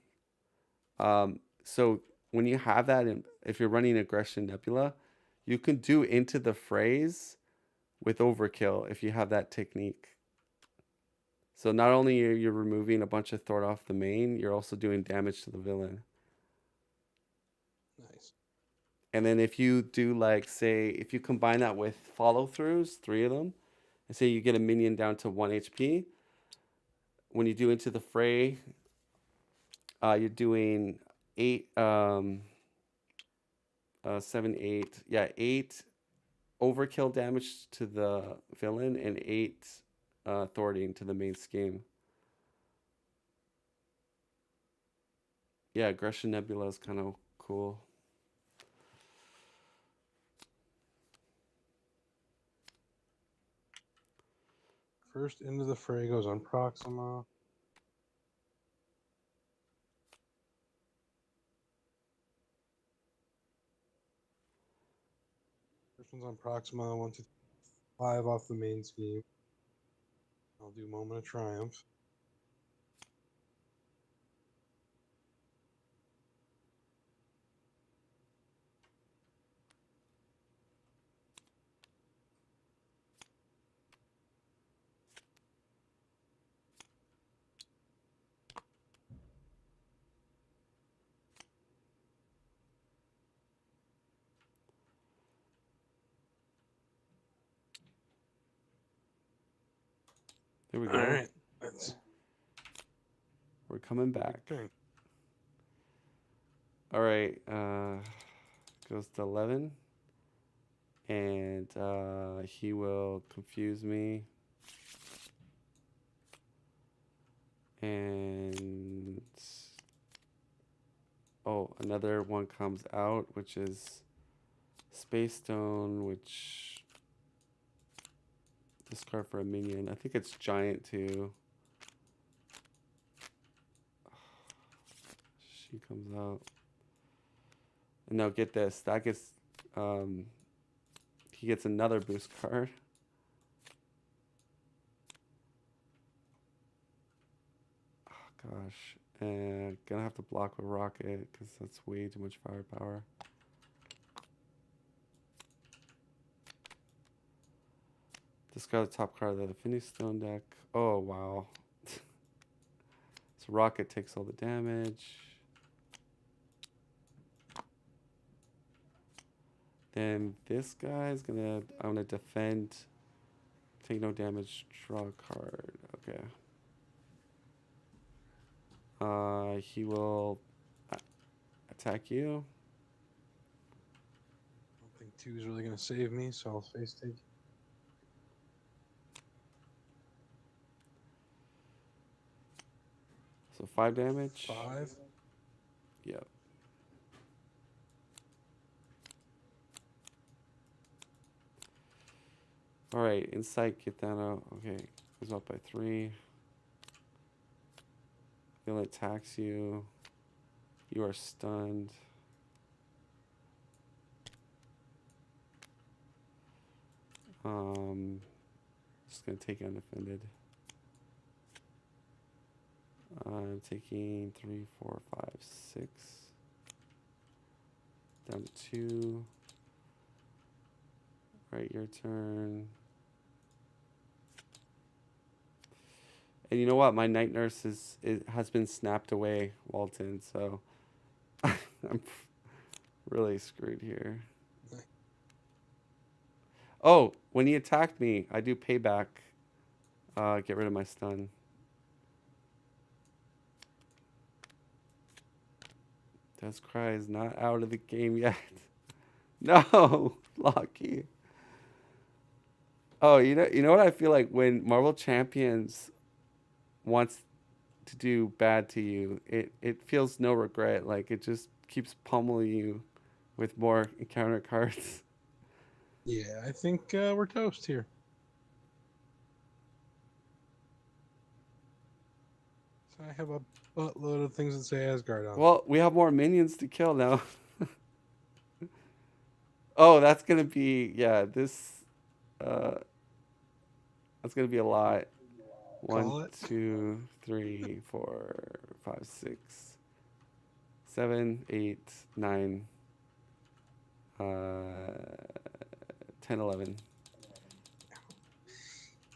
[SPEAKER 1] So when you have that, if you're running aggression Nebula, you can do into the phrase with overkill if you have that technique. So not only are you removing a bunch of Thor off the main, you're also doing damage to the villain.
[SPEAKER 2] Nice.
[SPEAKER 1] And then if you do like say if you combine that with follow throughs, 3 of them, and say you get a minion down to 1 HP, when you do into the fray, you're doing 8 7 8 yeah 8 overkill damage to the villain and 8 thwarting to the main scheme. Yeah, aggression nebula is kind of cool.
[SPEAKER 2] First Into the Fray goes on Proxima. First one's on Proxima. 1, 2, 5 off the main scheme. I'll do Moment of Triumph.
[SPEAKER 1] There we
[SPEAKER 2] All
[SPEAKER 1] go.
[SPEAKER 2] right, that's
[SPEAKER 1] We're coming
[SPEAKER 2] a big
[SPEAKER 1] back.
[SPEAKER 2] thing.
[SPEAKER 1] All right, goes to 11, and he will confuse me, and oh, another one comes out, which is Space Stone, which discard for a minion. I think it's giant too. She comes out. And now get this. That gets he gets another boost card. Oh, gosh. And gonna have to block with rocket because that's way too much firepower. Discard the top card of the Infinity Stone deck. Oh wow. So rocket takes all the damage. Then this guy's gonna. I'm gonna defend. Take no damage. Draw a card. Okay. He will attack you.
[SPEAKER 2] I don't think 2 is really going to save me, so I'll face take.
[SPEAKER 1] So 5 damage.
[SPEAKER 2] 5.
[SPEAKER 1] Yep. All right. Insight. Get that out. Okay. Goes up by 3. He'll attacks you. You are stunned. Just gonna take undefended. I'm taking 3, 4, 5, 6. Down to 2. Right, your turn. And you know what? My night nurse has been snapped away, Walton. So I'm really screwed here. Oh, when he attacked me, I do payback. Get rid of my stun. Death's Cry is not out of the game yet. No, Lucky. Oh, you know what I feel like when Marvel Champions wants to do bad to you, it feels no regret. Like it just keeps pummeling you with more encounter cards.
[SPEAKER 2] Yeah, I think we're toast here. So I have a buttload of things that say Asgard on.
[SPEAKER 1] Well, we have more minions to kill now. Oh, that's gonna be yeah. Uh, that's gonna be a lot. One,
[SPEAKER 2] Call it.
[SPEAKER 1] 2, 3, 4, 5, 6, 7, 8, 9, 10, 11.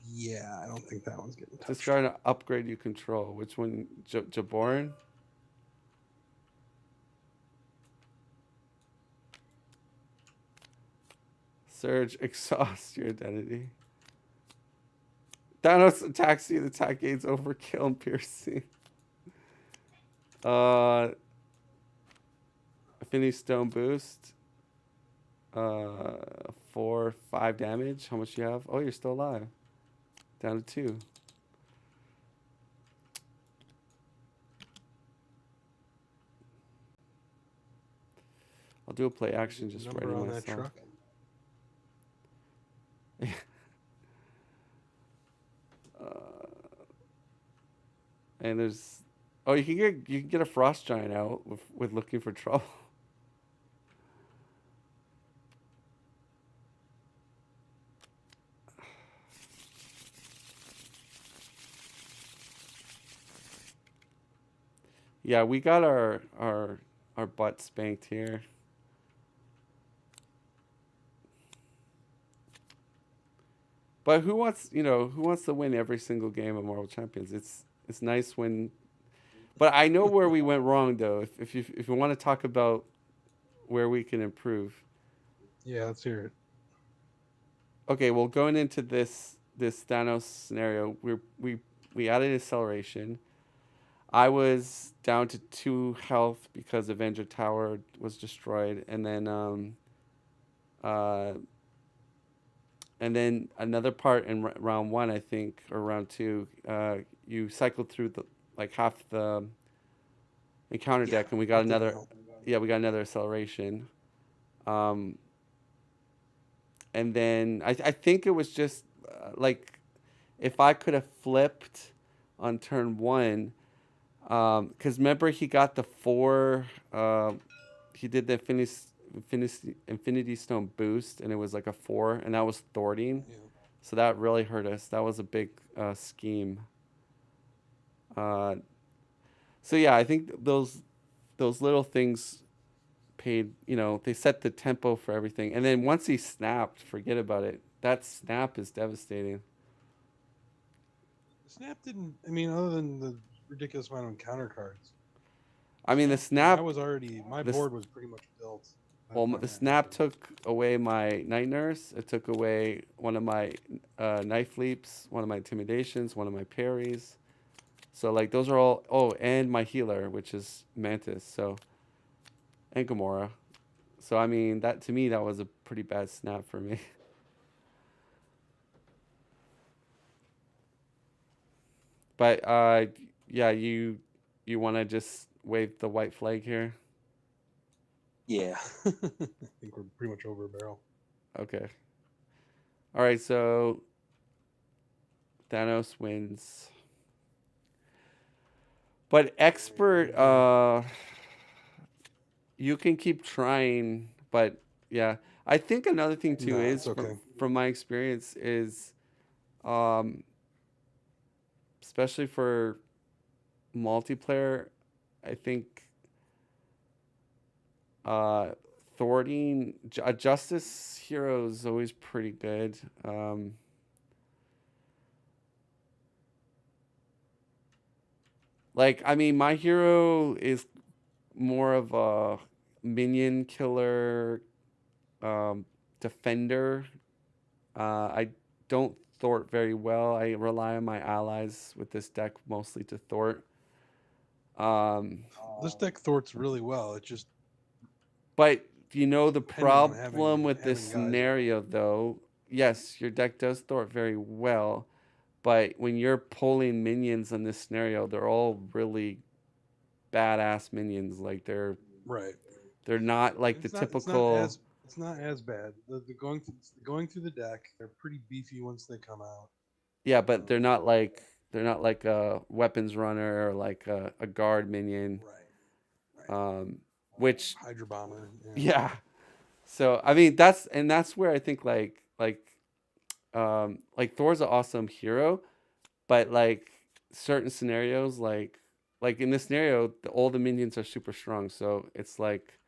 [SPEAKER 2] Yeah, I don't think that one's getting touched.
[SPEAKER 1] Discard an upgrade you control. Which one? Jaborn? Surge, exhaust your identity. Thanos attacks you. The attack gains overkill and piercing. Uh, Affinity Stone boost. 4, 5 damage. How much do you have? Oh, you're still alive. Down to 2. I'll do a play action just
[SPEAKER 2] Number
[SPEAKER 1] writing
[SPEAKER 2] on that
[SPEAKER 1] myself.
[SPEAKER 2] truck.
[SPEAKER 1] And there's oh you can get a frost giant out with looking for trouble. Yeah, we got our butt spanked here. But who wants to win every single game of Marvel Champions? It's nice when. But I know where we went wrong though. If you want to talk about where we can improve.
[SPEAKER 2] Yeah, let's hear it.
[SPEAKER 1] Okay, well going into this Thanos scenario, we added acceleration. I was down to 2 health because Avenger Tower was destroyed, uh, and then another part in round 1, I think, or round 2, you cycled through like half the encounter deck, and we got another. Yeah, we got another acceleration. Um, and then I think it was just like if I could have flipped on turn 1. Because remember he got the 4. He did the Infinity Stone boost, and it was like a 4, and that was thwarting.
[SPEAKER 2] Yeah.
[SPEAKER 1] So that really hurt us. That was a big scheme. So So yeah, I think those little things paid. They set the tempo for everything, and then once he snapped, forget about it. That snap is devastating.
[SPEAKER 2] The snap didn't. I mean, other than the ridiculous amount of encounter cards,
[SPEAKER 1] I mean, the
[SPEAKER 2] snap. I mean, I
[SPEAKER 1] snap,
[SPEAKER 2] was already my
[SPEAKER 1] this
[SPEAKER 2] board was pretty much built by the
[SPEAKER 1] well,
[SPEAKER 2] point
[SPEAKER 1] the
[SPEAKER 2] that happened.
[SPEAKER 1] snap took away my night nurse. It took away one of my knife leaps, one of my intimidations, one of my parries. So like those are all. Oh, and my healer, which is Mantis. So and Gamora. So I mean, that to me that was a pretty bad snap for me. But yeah, you want to just wave the white flag here?
[SPEAKER 2] Yeah, I think we're pretty much over a barrel.
[SPEAKER 1] Okay. All right. So Thanos wins. But expert, you can keep trying. But yeah, I think another thing too
[SPEAKER 2] No, it's
[SPEAKER 1] is
[SPEAKER 2] okay.
[SPEAKER 1] from my experience is, um, especially for multiplayer, I think uh, thwarting a justice hero is always pretty good. Like I mean, my hero is more of a minion killer, um, defender. I don't thwart very well. I rely on my allies with this deck mostly to thwart. Um,
[SPEAKER 2] This deck thwarts really well. It just
[SPEAKER 1] but the
[SPEAKER 2] dependent on
[SPEAKER 1] problem with this
[SPEAKER 2] having guys around.
[SPEAKER 1] scenario, though, yes, your deck does thwart very well, but when you're pulling minions in this scenario, they're all really badass minions. Like
[SPEAKER 2] Right.
[SPEAKER 1] they're not like the
[SPEAKER 2] It's not
[SPEAKER 1] typical.
[SPEAKER 2] as bad. The going through the deck, they're pretty beefy once they come out.
[SPEAKER 1] Yeah, but
[SPEAKER 2] Um,
[SPEAKER 1] they're not like a weapons runner or like a guard minion.
[SPEAKER 2] right. Right.
[SPEAKER 1] Um, which
[SPEAKER 2] Hydra bomber. Yeah.
[SPEAKER 1] yeah. So I mean that's where I think like Thor's an awesome hero, but like certain scenarios like in this scenario all the minions are super strong, so it's like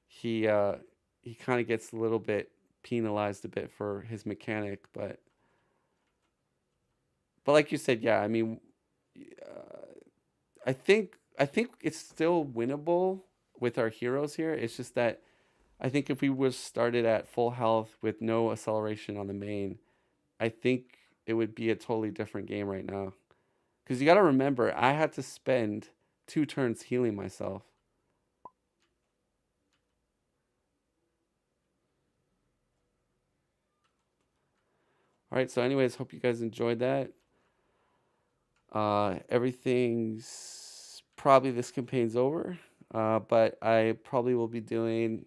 [SPEAKER 1] he uh he kind of gets a little bit penalized a bit for his mechanic, but like you said, yeah, I mean, uh, I think it's still winnable with our heroes here. It's just that I think if we was started at full health with no acceleration on the main, I think it would be a totally different game right now. Because you got to remember, I had to spend 2 turns healing myself. All right. So, anyways, hope you guys enjoyed that. Everything's probably this campaign's over, but I probably will be doing